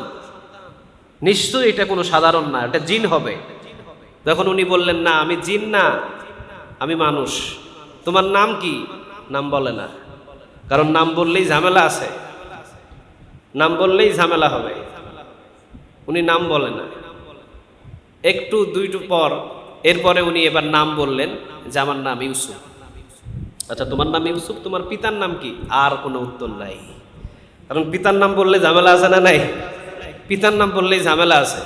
নিশ্চয়ই এটা কোনো সাধারণ না, এটা জিন হবে। তখন উনি বললেন না, আমি জিন না, আমি মানুষ। তোমার নাম কি? নাম বলে না, কারণ নাম বললেই ঝামেলা আছে, নাম বললেই ঝামেলা হবে। উনি নাম বলে না। একটু 2 পর এরপরে উনি এবার নাম বললেন যে আমার নাম ইউসুফ। আচ্ছা তোমার নাম ইউসুফ, তোমার পিতার নাম কি? আর কোনো উত্তর নাই, কারণ পিতার নাম বললে ঝামেলা আছে না নাই? পিতার নাম বললেই ঝামেলা আছে।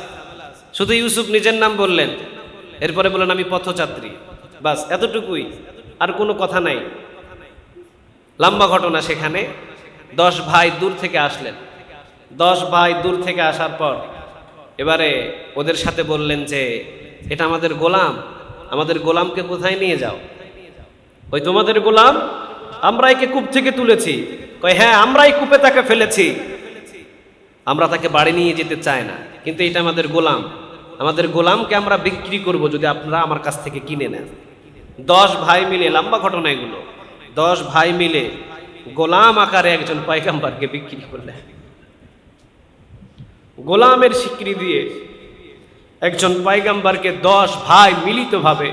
শুধু ইউসুফ নিজের নাম বললেন, এরপরে বললেন আমি পথযাত্রী, বাস এতটুকুই, আর কোনো কথা নাই। লম্বা ঘটনা। সেখানে 10 ভাই দূর থেকে আসলেন। 10 ভাই দূর থেকে আসার পর এবারে ওদের সাথে বললেন যে এটা আমাদের গোলাম, আমাদের গোলামকে কোথায় নিয়ে যাও? ওই তোমাদের গোলাম, আমরা একে কূপ থেকে তুলেছি। কয় হ্যাঁ আমরাই কূপে তাকে ফেলেছি, আমরা তাকে বাড়ি নিয়ে যেতে চাই না, কিন্তু এটা আমাদের গোলাম, আমাদের গোলামকে আমরা বিক্রি করব যদি আপনারা আমার কাছ থেকে কিনে নেন। 10 ভাই মিলে, লম্বা ঘটনা এগুলো, 10 ভাই মিলে গোলাম আকারে একজন পয়গম্বরকে বিক্রি করলেন। গোলামের স্বীকৃতি দিয়ে একজন পয়গম্বরকে 10 ভাই মিলিতভাবে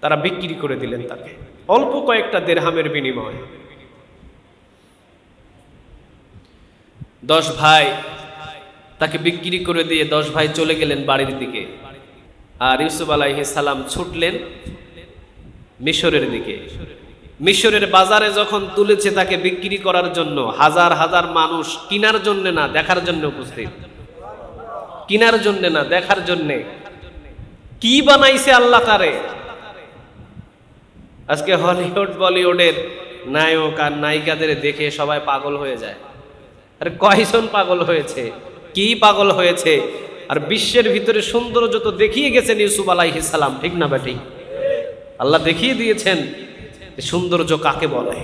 তারা বিক্রি করে দিলেন তাকে, অল্প কয়েকটা দিরহামের বিনিময়ে। 10 ভাই তাকে বিক্রি করে দিয়ে 10 ভাই চলে গেলেন বাড়ির দিকে। আর ইউসুফ আলাইহিস সালাম ছুটলেন মিশরের দিকে। মিশরের বাজারে যখন তুলেছে তাকে বিক্রি করার জন্য, হাজার হাজার মানুষ কিনার জন্য না দেখার জন্য উপস্থিত। কিনার জন্য না দেখার জন্য। কি বানাইছে আল্লাহ তারে! আজকে হলিউড বলিউডের নায়ক আর নায়িকাদের দেখে সবাই পাগল হয়ে যায়। আরে কয়জন পাগল হয়েছে, কি পাগল হয়েছে! আর বিশ্বের ভিতরে সৌন্দর্য তো দেখিয়ে গেছেন ইউসুফ আলাইহিস সালাম, ঠিক না বেটি? আল্লাহ দেখিয়ে দিয়েছেন সৌন্দর্য কাকে বলে।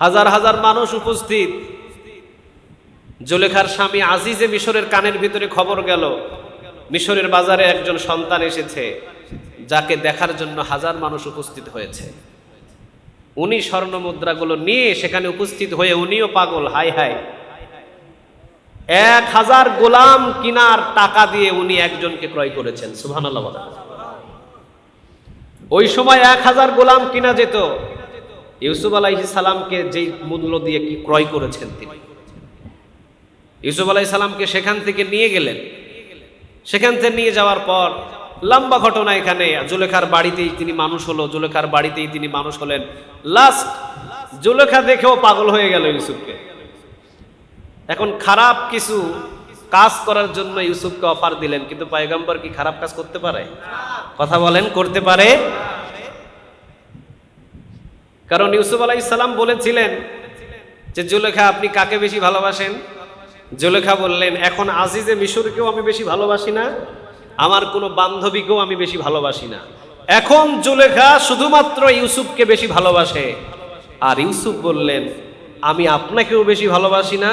হাজার হাজার মানুষ উপস্থিত। জুলেখার স্বামী আজিজে মিশরের কানের ভিতরে খবর গেল মিশরের বাজারে একজন সন্তান এসেছে, যাকে দেখার জন্য হাজার মানুষ উপস্থিত হয়েছে। উনি স্বর্ণ মুদ্রাগুলো নিয়ে সেখানে উপস্থিত হয়ে উনিও পাগল। হাই হাই, 1000 গোলাম কিনার টাকা দিয়ে উনি একজনকে ক্রয় করেছেন। সুবহানাল্লাহ। ওই সময় 1000 গোলাম কিনা যেত। ইউসুফ আলাইহিস সালামকে যেই মূল্য দিয়ে কি ক্রয় করেছেন তিনি। ইউসুফ আলাইহিস সালামকে সেখান থেকে নিয়ে গেলেন। সেখান থেকে নিয়ে যাওয়ার পর লম্বা ঘটনা। এখানে জুলেখার বাড়িতেই তিনি মানুষ হলো, জুলেখার বাড়িতেই তিনি মানুষ হলেন। লাস্ট জুলেখা দেখেও পাগল হয়ে গেল ইউসুফকে। এখন খারাপ কিছু কাজ করার জন্য ইউসুফকে অফার দিলেন, কিন্তু পয়গম্বর কি খারাপ কাজ করতে পারে? কথা বলেন, করতে পারে? কারণ ইউসুফ আলাইহিস সালাম বলেছিলেন যে জুলেখা আপনি কাকে বেশি ভালোবাসেন? জুলেখা বললেন, এখন আজিজে মিশরকেও আমি বেশি ভালোবাসি না, আমার কোনো বান্ধবীকেও আমি বেশি ভালোবাসি না। এখন জুলেখা শুধুমাত্র ইউসুফকে বেশি ভালোবাসে। আর ইউসুফ বললেন, আমি আপনাকেও বেশি ভালোবাসি না,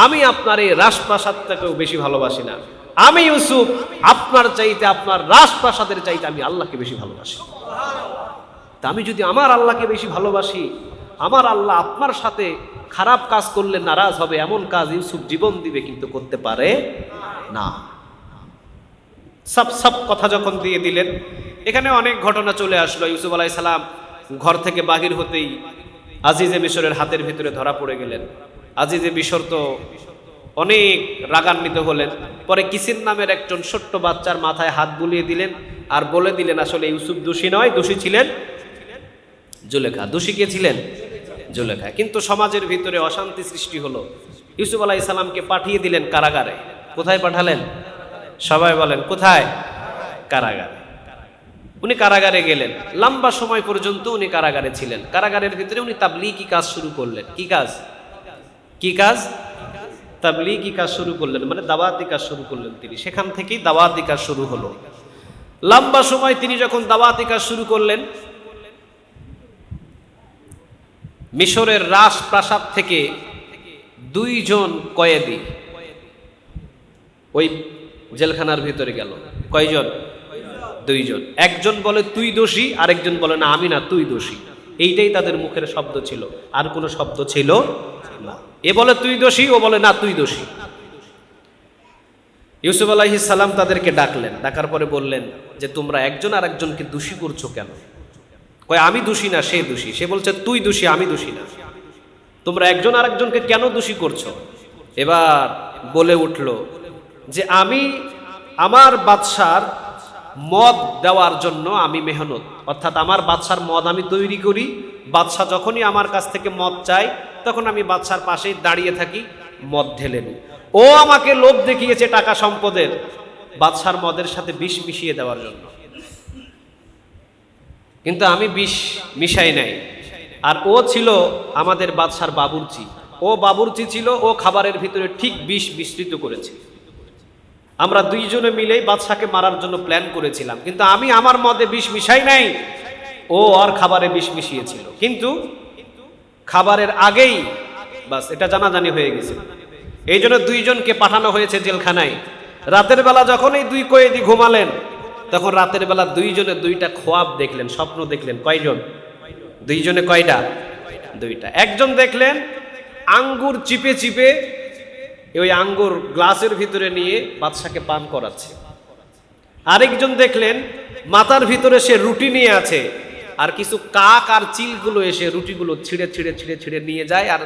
আমি আপনার এই রাজপ্রাসাদটাকেও বেশি ভালোবাসি না। আমি ইউসুফ আপনার চাইতে, আপনার রাজপ্রাসাদের চাইতে আমি আল্লাহকে বেশি ভালোবাসি। তা আমি যদি আমার আল্লাহকে বেশি ভালোবাসি, আমার আল্লাহ আপনার সাথে খারাপ কাজ করলে নারাজ হবে, এমন কাজ ইউসুফ জীবন দিবে কিন্তু করতে পারে না। সব কথা যখন দিয়ে দিলেন, এখানে অনেক ঘটনা চলে আসলো। ইউসুফ আলাইহিস সালাম ঘর থেকে বাহির হতেই আজিজে মিশরের হাতের ভিতরে ধরা পড়ে গেলেন। আজিজে মিশর তো অনেক রাগান্বিত হলেন। পরে কিসির নামের একজন ছোট্ট বাচ্চার মাথায় হাত বুলিয়ে দিলেন আর বলে দিলেন, আসলে ইউসুফ দোষী নয়, দোষী ছিলেন জুলেখা। দোষী কে ছিলেন? জুলেখা। কিন্তু সমাজের ভিতরে অশান্তি সৃষ্টি হলো। ইউসুফ আলাইহিস সালামকে পাঠিয়ে দিলেন কারাগারে। কোথায় পাঠালেন? সবাই বলেন কোথায়? কারাগারে। উনি কারাগারে গেলেন। লম্বা সময় পর্যন্ত উনি কারাগারে ছিলেন। কারাগারের ভিতরে উনি তাবলীগী কাজ শুরু করলেন। কি কাজ? কি কাজ? তাবলীগী কাজ শুরু করলেন, মানে দাওয়াতি কাজ শুরু করলেন তিনি। সেখান থেকেই দাওয়াতি কাজ শুরু হলো। লম্বা সময় তিনি যখন দাওয়াতি কাজ শুরু করলেন, মিশরের রাজপ্রাসাদ থেকে 2 জন কয়েদি ওই জেলখানার ভিতরে গেল। কয়জন? 2 জন। একজন বলে তুই দোষী, আরেকজন বলে না আমি না, তুই দোষী। এইটাই তাদের মুখের শব্দ ছিল, আর কোনো শব্দ ছিল না। এ বলে তুই দোষী, ও বলে না তুই দোষী। ইউসুফ আলাইহিস সালাম তাদেরকে ডাকলেন। ডাকার পরে বললেন যে তোমরা একজন আর একজনকে দোষী করছো কেন? কয় আমি দোষী না, সে দোষী। সে বলছে তুই দোষী, আমি দোষী না। তোমরা একজন আর একজনকে কেন দোষী করছো? এবার বলে উঠল যে আমি আমার বাদশার মদ দেওয়ার জন্য আমি মেহনত, অর্থাৎ আমার বাদশার মদ আমি তৈরি করি। বাদশা যখনই আমার কাছ থেকে মদ চাই, তখন আমি বাদশার পাশেই দাঁড়িয়ে থাকি, মদ ঢেলে নিই। ও আমাকে লোভ দেখিয়েছে টাকা সম্পদের, বাদশার মদের সাথে বিষ মিশিয়ে দেওয়ার জন্য, কিন্তু আমি বিষ মিশাই নাই। আর ও ছিল আমাদের বাদশার বাবুর্চি। ও বাবুর্চি ছিল, ও খাবারের ভিতরে ঠিক বিষ মিশ্রিত করেছে। আমরা 2 জনে মিলেই বাদশাকে মারার জন্য প্ল্যান করেছিলাম, কিন্তু আমি আমার মদে বিষ মিশাই নাই, ও আর খাবারে বিষ মিশিয়েছিল। কিন্তু খাবারের আগেই বাস এটা জানাজানি হয়ে গেছে। এই জন্য 2 জনকে পাঠানো হয়েছে জেলখানায়। রাতের বেলা যখন এই 2 কয়েদি ঘুমালেন, তখন রাতের বেলা 2 জনে 2টা খোয়াব দেখলেন, স্বপ্ন দেখলেন। কয়জন? 2 জনে কয়টা? 2টা। একজন দেখলেন আঙ্গুর চিপে চিপে ওই আঙ্গুর গ্লাসের ভিতরে নিয়ে বাদশাকে পান করাচ্ছে। আরেকজন দেখলেন মাথার ভিতরে সে রুটি নিয়ে আছে, আর কিছু কাক আর চিলগুলো এসে রুটিগুলো ছিঁড়ে ছিঁড়ে ছিঁড়ে ছিঁড়ে নিয়ে যায় আর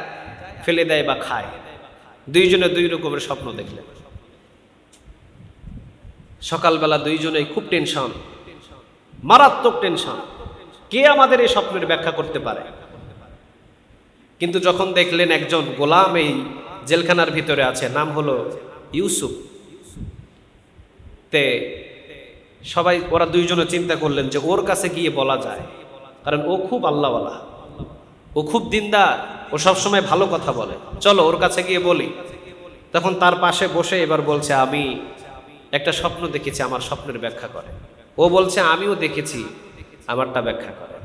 ফেলে দেয় বা খায়। দুইজনে দুই রকমের স্বপ্ন দেখলেন। সকালবেলা দুইজনেই খুব টেনশন, মারাত্মক টেনশন, কে আমাদের এই স্বপ্নের ব্যাখ্যা করতে পারে। কিন্তু যখন দেখলেন একজন গোলাম এই জেলখানার ভিতরে আছে, নাম হলো ইউসুফ, তে সবাই ওরা দুইজনে চিন্তা করলেন যে ওর কাছে গিয়ে বলা যায়, কারণ ও খুব আল্লাহওয়ালা, ও খুব দিনদার, ও সবসময় ভালো কথা বলে, চলো ওর কাছে গিয়ে বলি। তখন তার পাশে বসে এবার বলছে, আমি একটা স্বপ্ন দেখেছি, আমার স্বপ্নের ব্যাখ্যা করে। ও বলছে, আমিও দেখেছি, আমারটা ব্যাখ্যা করে।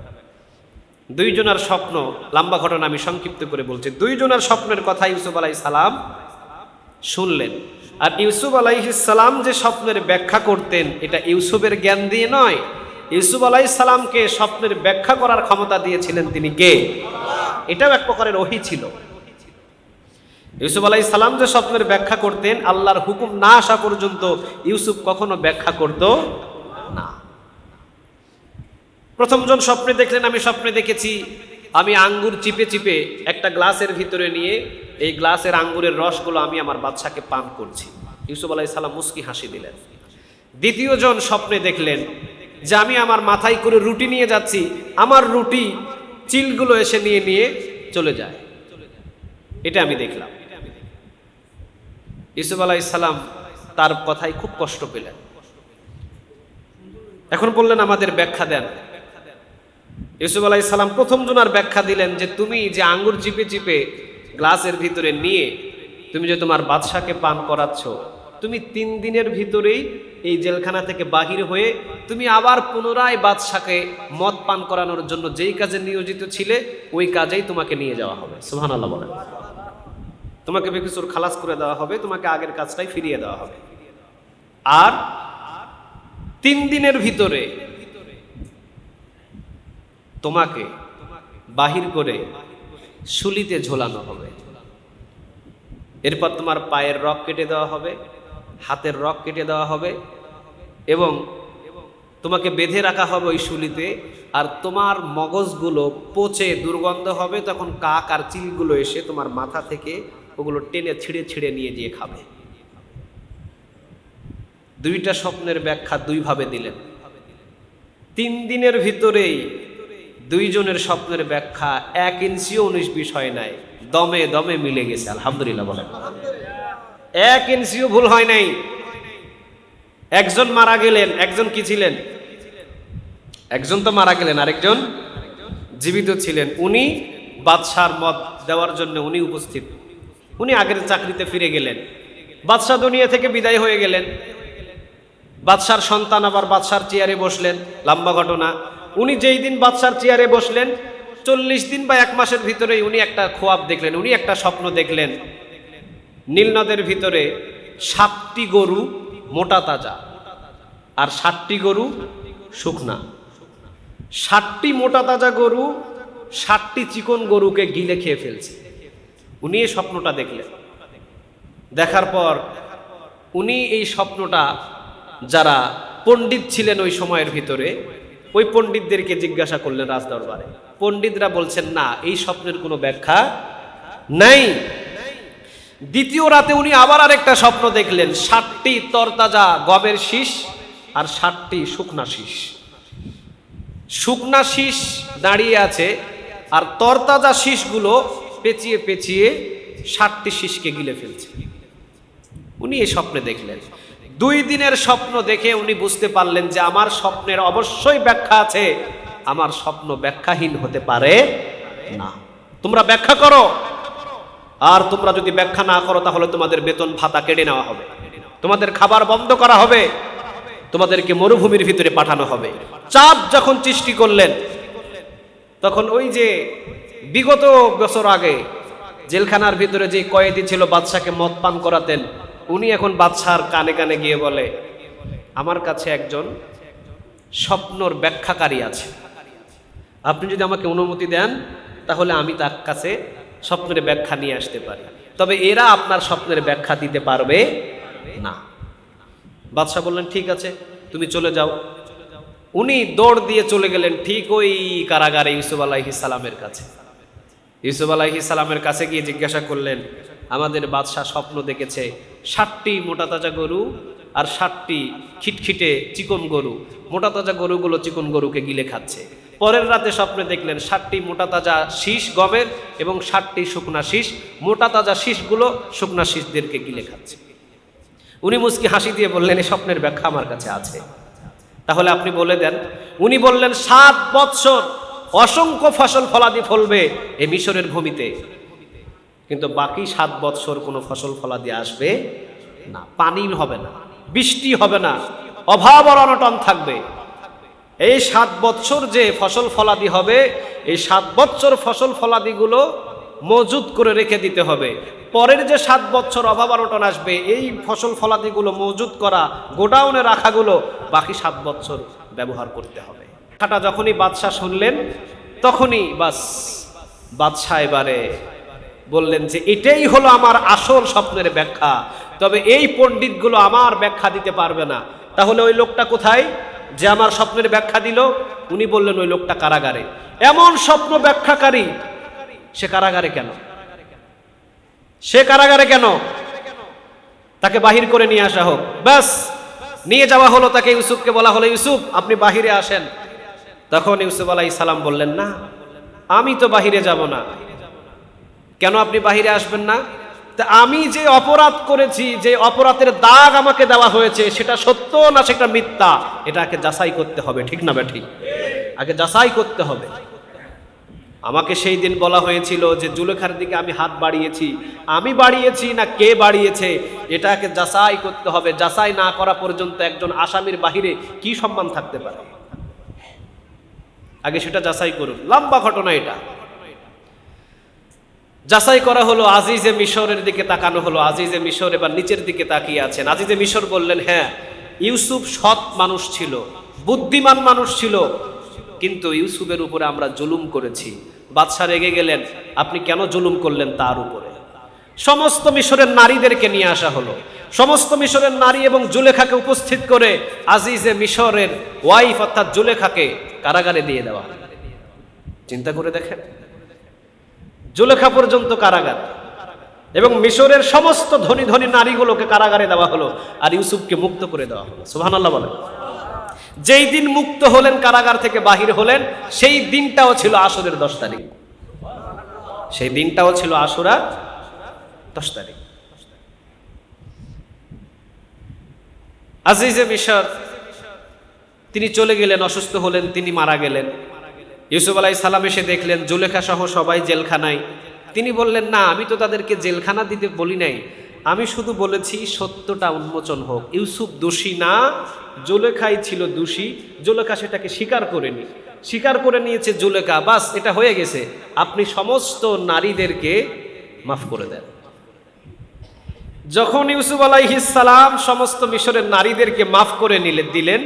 দুইজনের স্বপ্ন, লম্বা ঘটনা আমি সংক্ষিপ্ত করে বলছি। দুইজনের স্বপ্নের কথা ইউসুফ আলাইহিস সালাম শুনলেন। আর ইউসুফ আলাইহিস সালাম যে স্বপ্নের ব্যাখ্যা করতেন, এটা ইউসুফের জ্ঞান দিয়ে নয়, ইউসুফ আলাইহিস সালামকে স্বপ্নের ব্যাখ্যা করার ক্ষমতা দিয়েছিলেন তিনি কে? এটাও এক প্রকারের ওহী ছিল। ইউসুফ আলাইহিস সালাম যে স্বপ্নের ব্যাখ্যা করতেন, আল্লাহর হুকুম না আসা পর্যন্ত ইউসুফ কখনো ব্যাখ্যা করত না। প্রথমজন স্বপ্নে দেখলেন, আমি স্বপ্নে দেখেছি আমি আঙ্গুর চিপে চিপে একটা গ্লাসের ভিতরে নিয়ে এই গ্লাসের আঙ্গুরের রসগুলো আমি আমার বাদশাকে পান করছি। ইউসুফ আলাইহিস সালাম মুস্কি হাসি দিলেন। দ্বিতীয় জন স্বপ্নে দেখলেন যে আমি আমার মাথায় করে রুটি নিয়ে যাচ্ছি, আমার রুটি চিলগুলো এসে নিয়ে নিয়ে চলে যায়। এটা আমি দেখলাম। ইউসুফ আলাইহিস সালাম তার কথায় খুব কষ্ট পেলেন। এখন বললেন, আমাদের ব্যাখ্যা দেন। ইউসুফ আলাইহিস সালাম প্রথম জনার ব্যাখ্যা দিলেন যে তুমি যে আঙ্গুর চিপে চিপে গ্লাসের ভিতরে নিয়ে তুমি যে তোমার বাদশাকে পান করাচ্ছ, তুমি 3 দিনের ভিতরেই এই জেলখানা থেকে বাহির হয়ে তুমি আবার পুনরায় বাদশাকে মদ পান করানোর জন্য যেই কাজে নিয়োজিত ছিলে ওই কাজেই তোমাকে নিয়ে যাওয়া হবে। সুবহানাল্লাহ বলেন। তোমাকে বেকসুর খালাস করে দেওয়া হবে, তোমাকে আগের কাজটাই ফিরিয়ে দেওয়া হবে। আর 3 দিনের ভিতরে তোমাকে বাহির করে শুলিতে ঝোলানো হবে। এরপর তোমার পায়ের রগ কেটে দেওয়া হবে, হাতের রগ কেটে দেওয়া হবে এবং তোমাকে বেঁধে রাখা হবে ওই শুলিতে। আর তোমার মগজগুলো পচে দুর্গন্ধ হবে, তখন কাক আর চিলগুলো এসে তোমার মাথা থেকে ওগুলো টেনে ছিঁড়ে ছিঁড়ে নিয়ে গিয়ে খাবে। দুইটা স্বপ্নের ব্যাখ্যা দুইভাবে দিলেন। 3 দিনের ভিতরেই দুইজনের স্বপ্নের ব্যাখ্যা 1 ইঞ্চিও 19-20 হয় নাই, দমে দমে মিলে গেছে। আলহামদুলিল্লাহ বলেন। 1 ইঞ্চিও ভুল হয় নাই। একজন মারা গেলেন, একজন কি ছিলেন? একজন তো মারা গেলেন, আরেকজন জীবিত ছিলেন। উনি বাদশার মদ দেওয়ার জন্য উনি উপস্থিত। উনি আগের চাকরিতে ফিরে গেলেন, বাদশা দুনিয়া থেকে বিদায় হয়ে গেলেন। বাদশার সন্তান আবার বাদশার চেয়ারে বসলেন। লম্বা ঘটনা। উনি যেই দিন বাদশার চেয়ারে বসলেন 40 দিন বা 1 মাসের ভিতরেই উনি একটা খোয়াব দেখলেন, উনি একটা স্বপ্ন দেখলেন। নীল নদের ভিতরে 7টি গরু মোটা তাজা আর 7টি গরু শুকনা। 7টি মোটা তাজা গরু 7টি চিকন গরুকে গিলে খেয়ে ফেলছে। উনি এই স্বপ্নটা দেখলেন। দেখার পর উনি এই স্বপ্নটা, যারা পণ্ডিত ছিলেন ওই সময়ের ভিতরে, ওই পণ্ডিতদেরকে জিজ্ঞাসা করলেন রাজদরবারে। পণ্ডিতরা বলছেন, না, এই স্বপ্নের কোনো ব্যাখ্যা নাই। দ্বিতীয় রাতে উনি আবার আরেকটা স্বপ্ন দেখলেন, 7টি তরতাজা গমের শীষ আর 7টি শুকনা শীষ। শুকনা শীষ দাঁড়িয়ে আছে আর তরতাজা শীষগুলো পেঁচিয়ে পেঁচিয়ে 7টি শীষকে গিলে ফেলছে। উনি এই স্বপ্নে দেখলেন। 2 দিনের স্বপ্ন দেখে উনি বুঝতে পারলেন যে আমার স্বপ্নের অবশ্যই ব্যাখ্যা আছে, আমার স্বপ্ন ব্যাখ্যাহীন হতে পারে না। তোমরা ব্যাখ্যা করো, আর তোমরা যদি ব্যাখ্যা না করো তাহলে তোমাদের বেতন ভাতা কেটে নেওয়া হবে, তোমাদের খাবার বন্ধ করা হবে, তোমাদেরকে মরুভূমির ভিতরে পাঠানো হবে। চাপ যখন সৃষ্টি করলেন, তখন ওই যে বিগত বছর আগে জেলখানার ভিতরে যে কয়েদি ছিল বাদশাকে মদ পান করাতেন, উনি এখন বাদশার কানে কানে গিয়ে বলে, আমার কাছে একজন স্বপ্নর ব্যাখ্যাকারী আছে, আপনি যদি আমাকে অনুমতি দেন তাহলে আমি তার কাছে স্বপ্নের ব্যাখ্যা নিয়ে আসতে পারি। তবে এরা আপনার স্বপ্নের ব্যাখ্যা দিতে পারবে না। বাদশাহ বললেন ঠিক আছে, তুমি চলে যাও। উনি দৌড় দিয়ে চলে গেলেন ঠিক ওই কারাগারে ইউসুফ আলাইহিস সালামের কাছে। ইউসুফ আলাইহিস সালামের কাছে গিয়ে জিজ্ঞাসা করলেন, আমাদের বাদশাহ স্বপ্ন দেখেছে 60টি মোটা তাজা গরু আর 60টি খিটখিটে চিকন গরু, মোটা তাজা গরুগুলো চিকন গরুকে গিলে খাচ্ছে। পরের রাতে স্বপ্নে দেখলেন 60টি মোটা তাজা শীষ গমের এবং 60টি শুকনা শীষ, মোটা তাজা শীষগুলো শুকনা শীষদেরকে গিলে খাচ্ছে। উনি মুচকি হাসি দিয়ে বললেন, এই স্বপ্নের ব্যাখ্যা আমার কাছে আছে, তাহলে আপনি বলে দেন। উনি বললেন, 7 বৎসর অসংখ্য ফসল ফলাদি ফলবে এই মিশরের ভূমিতে, কিন্তু বাকি 7 বৎসর কোনো ফসল ফলাদি আসবে না, পানি হবে না, বৃষ্টি হবে না, অভাব আর অনটন থাকবে। এই 7 বৎসর যে ফসল ফলাদি হবে, এই 7 বৎসর ফসল ফলাদিগুলো মজুদ করে রেখে দিতে হবে। পরের যে 7 বৎসর অভাব অনটন আসবে, এই ফসল ফলাদিগুলো মজুদ করা গোডাউনে রাখাগুলো বাকি 7 বৎসর ব্যবহার করতে হবে। কথাটা যখনই বাদশাহ শুনলেন, তখনই বাস বাদশাহ এবারে বললেন যে এটাই হলো আমার আসল স্বপ্নের ব্যাখ্যা, তবে এই পণ্ডিতগুলো আমার ব্যাখ্যা দিতে পারবে না। তাহলে ওই লোকটা কোথায় যে আমার স্বপ্নের ব্যাখ্যা দিল? উনি বললেন ওই লোকটা কারাগারে। এমন স্বপ্ন ব্যাখ্যাকারী সে কারাগারে কেন? সে কারাগারে কেন? তাকে বাহির করে নিয়ে আসা হোক। ব্যাস নিয়ে যাওয়া হলো তাকে। ইউসুফকে বলা হলো, ইউসুফ আপনি বাহিরে আসেন। তখন ইউসুফ আলাইহিস সালাম বললেন, না আমি তো বাহিরে যাব না। কেন আপনি বাহিরে আসবেন না? তা আমি যে অপরাধ করেছি, যে অপরাধের দাগ আমাকে দেওয়া হয়েছে, সেটা সত্য না সেটা মিথ্যা, এটাকে যাচাই করতে হবে, ঠিক না ঠিক? আগে যাচাই করতে হবে। আমাকে সেই দিন বলা হয়েছিল যে জুলেখার দিকে আমি হাত বাড়িয়েছি, আমি বাড়িয়েছি না কে বাড়িয়েছে, এটাকে যাচাই করতে হবে। যাচাই না করা পর্যন্ত একজন আসামির বাহিরে কি সম্মান থাকতে পারে? আগে সেটা যাচাই করুন। লম্বা ঘটনা এটা। যাচাই করা হলো, আজিজে মিশরের দিকে তাকানো হলো। আজিজে মিশর এবার নিচের দিকে তাকিয়ে আছেন। আজিজে মিশর বললেন, হ্যাঁ ইউসুফ সৎ মানুষ ছিল, বুদ্ধিমান মানুষ ছিল, কিন্তু ইউসুফের উপরে আমরা জুলুম করেছি। বাদশা রেগে গেলেন, আপনি কেন জুলুম করলেন তার উপরে? সমস্ত মিশরের নারীদেরকে নিয়ে আসা হলো। সমস্ত মিশরের নারী এবং জুলেখাকে উপস্থিত করে আজিজে মিশরের ওয়াইফ অর্থাৎ জুলেখাকে কারাগারে দিয়ে দেওয়া। চিন্তা করে দেখেন, জুলেখা পর্যন্ত কারাগার, এবং মিশরের সমস্ত ধনী ধনী নারীগুলোকে কারাগারে দেওয়া হলো, আর ইউসুফকে মুক্ত করে দেওয়া হলো। সুবহানাল্লাহ বলেন। যেই দিন মুক্ত হলেন, কারাগার থেকে বাহির হলেন, সেই দিনটাও ছিল আশুরের 10 তারিখ। সেই দিনটাও ছিল আশুরার 10 তারিখ। আজিজে মিশর তিনি চলে গেলেন, অসুস্থ হলেন, তিনি মারা গেলেন। ইউসুফ আলাইহিস সালাম এসে দেখলেন জুলেখা সহ সবাই জেলখানায়। তিনি বললেন, না আমি তো তাদেরকে জেলখানা দিতে বলি নাই, আমি শুধু বলেছি সত্যটা উন্মোচন হোক। ইউসুফ দোষী না, জুলেখাই ছিল দোষী। জুলেখা সেটাকে স্বীকার করেনি, স্বীকার করে নিয়েছে জুলেখা। বাস এটা হয়ে গেছে, আপনি সমস্ত নারীদেরকে মাফ করে দেন। যখন ইউসুফ আলাইহিস সালাম সমস্ত মিশরের নারীদেরকে মাফ করে দিলেন,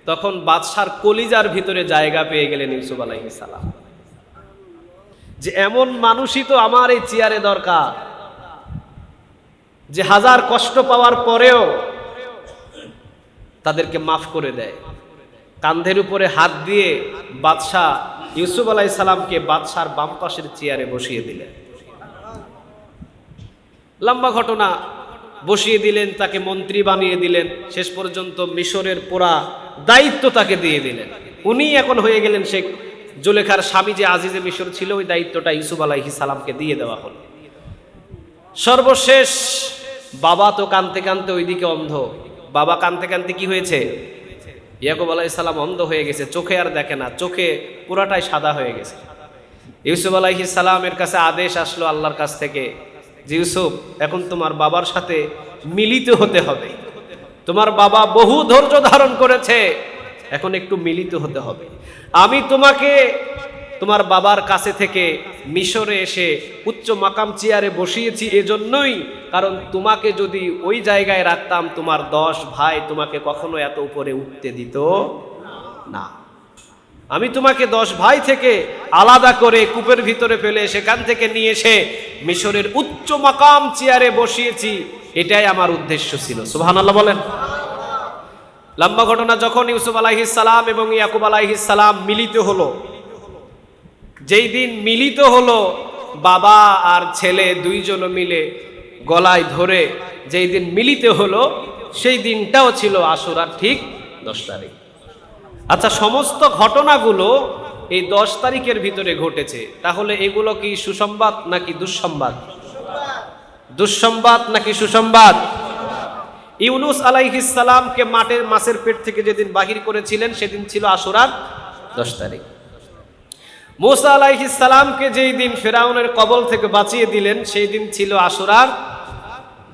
তখন বাদশার কলিজার ভিতরে জায়গা পেয়ে গেলেন ইউসুফ আলাইহিস সালাম, যে এমন মানুষই তো আমার এই চেয়ারে দরকার, যে হাজার কষ্ট পাওয়ার পরেও তাদেরকে মাফ করে দেয়। কাঁধের উপরে হাত দিয়ে বাদশাহ ইউসুফ আলাইহিস সালামকে বাদশার বাম পাশের চেয়ারে বসিয়ে দিলেন। লম্বা ঘটনা। বসিয়ে দিলেন, তাকে মন্ত্রী বানিয়ে দিলেন, শেষ পর্যন্ত মিশরের পুরা দায়িত্ব তাকে দিয়ে দিলেন। উনি এখন হয়ে গেলেন শেখ। জুলেখার স্বামী যে আজিজে মিশর ছিল, ওই দায়িত্বটা ইউসুফ আলাইহিস সালামকে দিয়ে দেওয়া হলো। সর্বশেষ বাবা তো কাঁদতে কাঁদতে ওইদিকে অন্ধ। বাবা কাঁদতে কাঁদতে কি হয়েছে? ইয়াকুব আলাইহিস সালাম অন্ধ হয়ে গেছে, চোখে আর দেখে না, চোখে পুরাটাই সাদা হয়ে গেছে। ইউসুফ আলাইহিস সালামের কাছে আদেশ আসলো আল্লাহর কাছ থেকে, যে ইউসুফ এখন তোমার বাবার সাথে মিলিত হতে হবে। তোমার বাবা বহু ধৈর্য ধারণ করেছে, এখন একটু মিলিত হতে হবে। আমি তোমাকে তোমার বাবার কাছে থেকে মিশরে এসে উচ্চ মাকাম চেয়ারে বসিয়েছি এজন্যই, কারণ তোমাকে যদি ওই জায়গায় রাখতাম, তোমার 10 ভাই তোমাকে কখনো এত উপরে উঠতে দিত না। আমি তোমাকে 10 ভাই থেকে আলাদা করে কূপের ভিতরে ফেলে সেখান থেকে নিয়ে এসে মিশরের উচ্চ মাকাম চেয়ারে বসিয়েছি, এটাই আমার উদ্দেশ্য ছিল। সুবহানাল্লাহ বলেন। লম্বা ঘটনা, যখন ইউসুফ আলাইহিস সালাম এবং ইয়াকুব আলাইহিস সালাম মিলিত হলো, যেই দিন মিলিত হলো, বাবা আর ছেলে দুইজন মিলে গলায় ধরে যেই দিন মিলিত হলো, সেই দিনটাও ছিল আশুরার ঠিক 10 তারিখ। আচ্ছা, সমস্ত ঘটনাগুলো এই 10 তারিখের ভিতরে ঘটেছে, তাহলে এগুলো কি সুসংবাদ নাকি দুঃসংবাদ? দুঃসংবাদ নাকি সুসংবাদ? ইউনুস আলাইহিস সালামকে মাছের পেট থেকে যেদিন বাহির করেছিলেন সেদিন ছিল আশুরার 10 তারিখ। মুসা আলাইহিস সালামকে যেই দিন ফিরাউনের কবল থেকে বাঁচিয়ে দিলেন সেই দিন ছিল আশুরার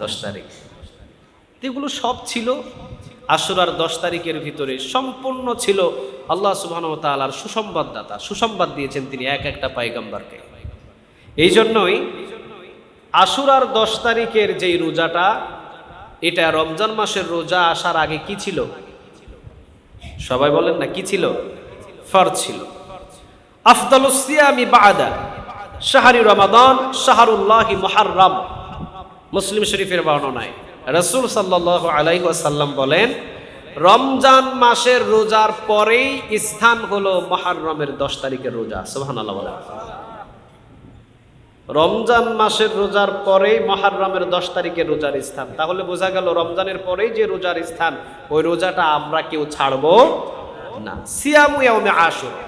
10 তারিখ। এগুলো সব ছিল আশুরার 10 তারিখের ভিতরে, সম্পূর্ণ ছিল আল্লাহ সুবহানাহু ওয়া তাআলার সুসংবাদদাতা। সুসংবাদ দিয়েছেন তিনি এক একটা পয়গম্বরকে। এই জন্যই আশুরার 10 তারিখের যেই রোজাটা, এটা রমজান মাসের রোজা আসার আগে কি ছিল? সবাই বলেন না, কি ছিল? ফরজ ছিল। আফদালুস সিয়ামি বা'দা শাহরি রমাদান শাহরুল্লাহি মুহাররম। মুসলিম শরীফের বর্ণনায় রাসূল সাল্লাল্লাহু আলাইহি ওয়াসাল্লাম বলেন, রমজান মাসের রোজার পরেই স্থান হলো মুহররমের 10 তারিখের রোজা। সুবহানাল্লাহ বলেন। রমজান মাসের রোজার পরেই মুহররমের 10 তারিখের রোজার স্থান। তাহলে বোঝা গেল রমজানের পরেই যে রোজার স্থান, ওই রোজাটা আমরা কেউ ছাড়বো না। সিয়ামু ইয়াউমে আশুরা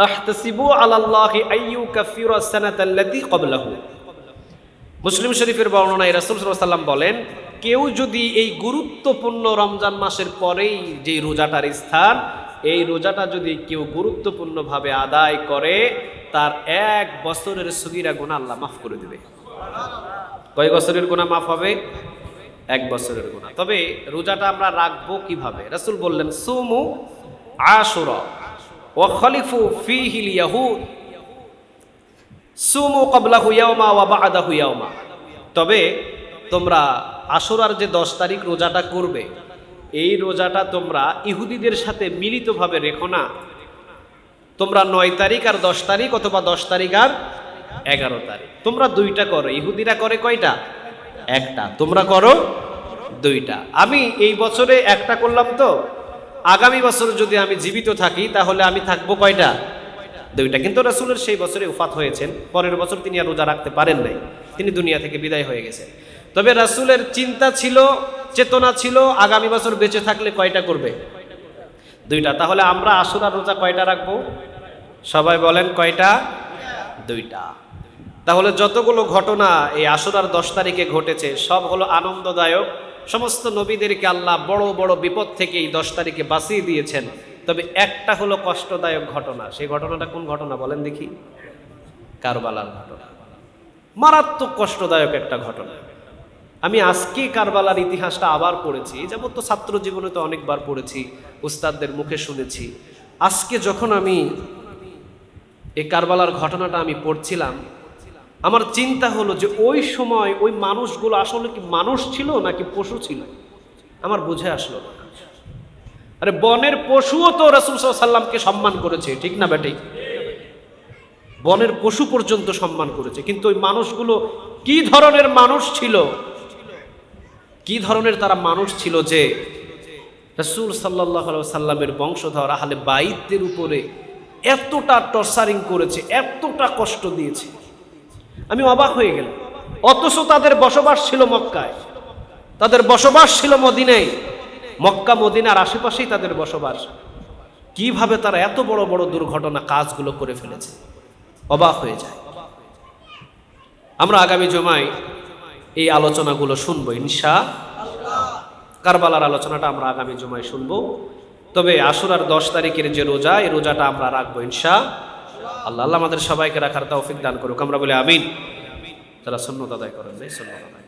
আহতাসিবু আলাল্লাহি আইয়ুকাফিরা সানাতাল্লাতী ক্বাবলাহু। মুসলিম শরীফের বর্ণনায় রাসূল সাল্লাল্লাহু আলাইহি ওয়াসাল্লাম বলেন, কেউ যদি এই গুরুত্বপূর্ণ রমজান মাসের পরেই যে রোজাটার স্থান, এই রোজাটা যদি কেউ গুরুত্বপূর্ণভাবে আদায় করে, তার 1 বছরের সগীরা গুনাহ আল্লাহ মাফ করে দেবে। কয় বছরের গুনাহ মাফ হবে? 1 বছরের গুনাহ। তবে রোজাটা আমরা রাখবো কিভাবে? রাসূল বললেন, সুমু আশুরা ওয়া খলিফু ফীহিল ইয়াহুদ সুমু ক্বাবলাহু ইয়াওমা ওয়া বা'দাহু ইয়াওমা। তবে তোমরা আশুরার যে 10 তারিখ রোজাটা করবে, এই রোজাটা তোমরা ইহুদিদের সাথে মিলিতভাবে রেখো না। তোমরা 9 তারিখ আর 10 তারিখ, অথবা 10 তারিখ আর 11 তারিখ, তোমরা 2টা করো। ইহুদিরা করে কয়টা? 1টা। তোমরা করো 2টা। আমি এই বছরে 1টা করলাম, তো আগামী বছর যদি আমি জীবিত থাকি তাহলে আমি থাকবো কয়টা? 2টা। কিন্তু রাসূলের সেই বছরে ওফাত হয়েছেন, পরের বছর তিনি আর রোজা রাখতে পারেন নাই, তিনি দুনিয়া থেকে বিদায় হয়ে গেছেন। তবে রাসূলের চিন্তা ছিল, চেতনা ছিল, আগামী বছর বেঁচে থাকলে কয়টা করবে? 2টা। তাহলে আমরা আশুরার রোজা কয়টা রাখবো? সবাই বলেন কয়টা? 2টা। তাহলে যতগুলো ঘটনা এই আশুরার 10 তারিখে ঘটেছে সব হলো আনন্দদায়ক। সমস্ত নবীদেরকে আল্লাহ বড় বড় বিপদ থেকে এই 10 তারিখে বাঁচিয়ে দিয়েছেন। তবে একটা হলো কষ্টদায়ক ঘটনা। সেই ঘটনাটা কোন ঘটনা বলেন দেখি? কারবালার ঘটনা। মারাত্মক কষ্টদায়ক একটা ঘটনা। আমি আজকে কারবালার ইতিহাসটা আবার পড়েছি। যেমন তো ছাত্র জীবনে তো অনেকবার পড়েছি, উস্তাদদের মুখে শুনেছি। আজকে যখন আমি এই কারবালার ঘটনাটা আমি পড়ছিলাম, আমার চিন্তা হলো যে ওই সময় ওই মানুষগুলো আসলে কি মানুষ ছিল নাকি পশু ছিল, আমার বুঝে আসলো না। আরে বনের পশুও তো রাসূল সাল্লাল্লাহু আলাইহি ওয়াসাল্লামকে সম্মান করেছে, ঠিক না বেটি? বনের পশু পর্যন্ত সম্মান করেছে। কিন্তু ওই মানুষগুলো কি ধরনের মানুষ ছিল, কি ধরনের তারা মানুষ ছিল যে রাসূল সাল্লাল্লাহু আলাইহি ওয়াসাল্লামের বংশধর আহলে বাইতের উপরে এতটা টর্চারিং করেছে, এতটা কষ্ট দিয়েছে। আমি অবাক হয়ে গেলাম। অথচ তাদের বসবাস ছিল মক্কায়, তাদের বসবাস ছিল মদিনায়, মক্কা মদিনার আশেপাশেই তাদের বসবাস। কিভাবে তারা এত বড় বড় দুর্ঘটনা কাজগুলো করে ফেলেছে, অবাক হয়ে যায়। আমরা আগামী জুমায় এই আলোচনাগুলো শুনবো ইনশাআল্লাহ। কারবালার আলোচনাটা আমরা আগামী জুমায় শুনবো। তবে আশুরার 10 তারিখের যে রোজা, এই রোজাটা আমরা রাখবো ইনশাআল্লাহ। আল্লাহ আমাদের সবাইকে রাখার তৌফিক দান করুক। আমরা বলি আমিন। যারা সুন্নাত আদায় করেন, সুন্নাত আদায়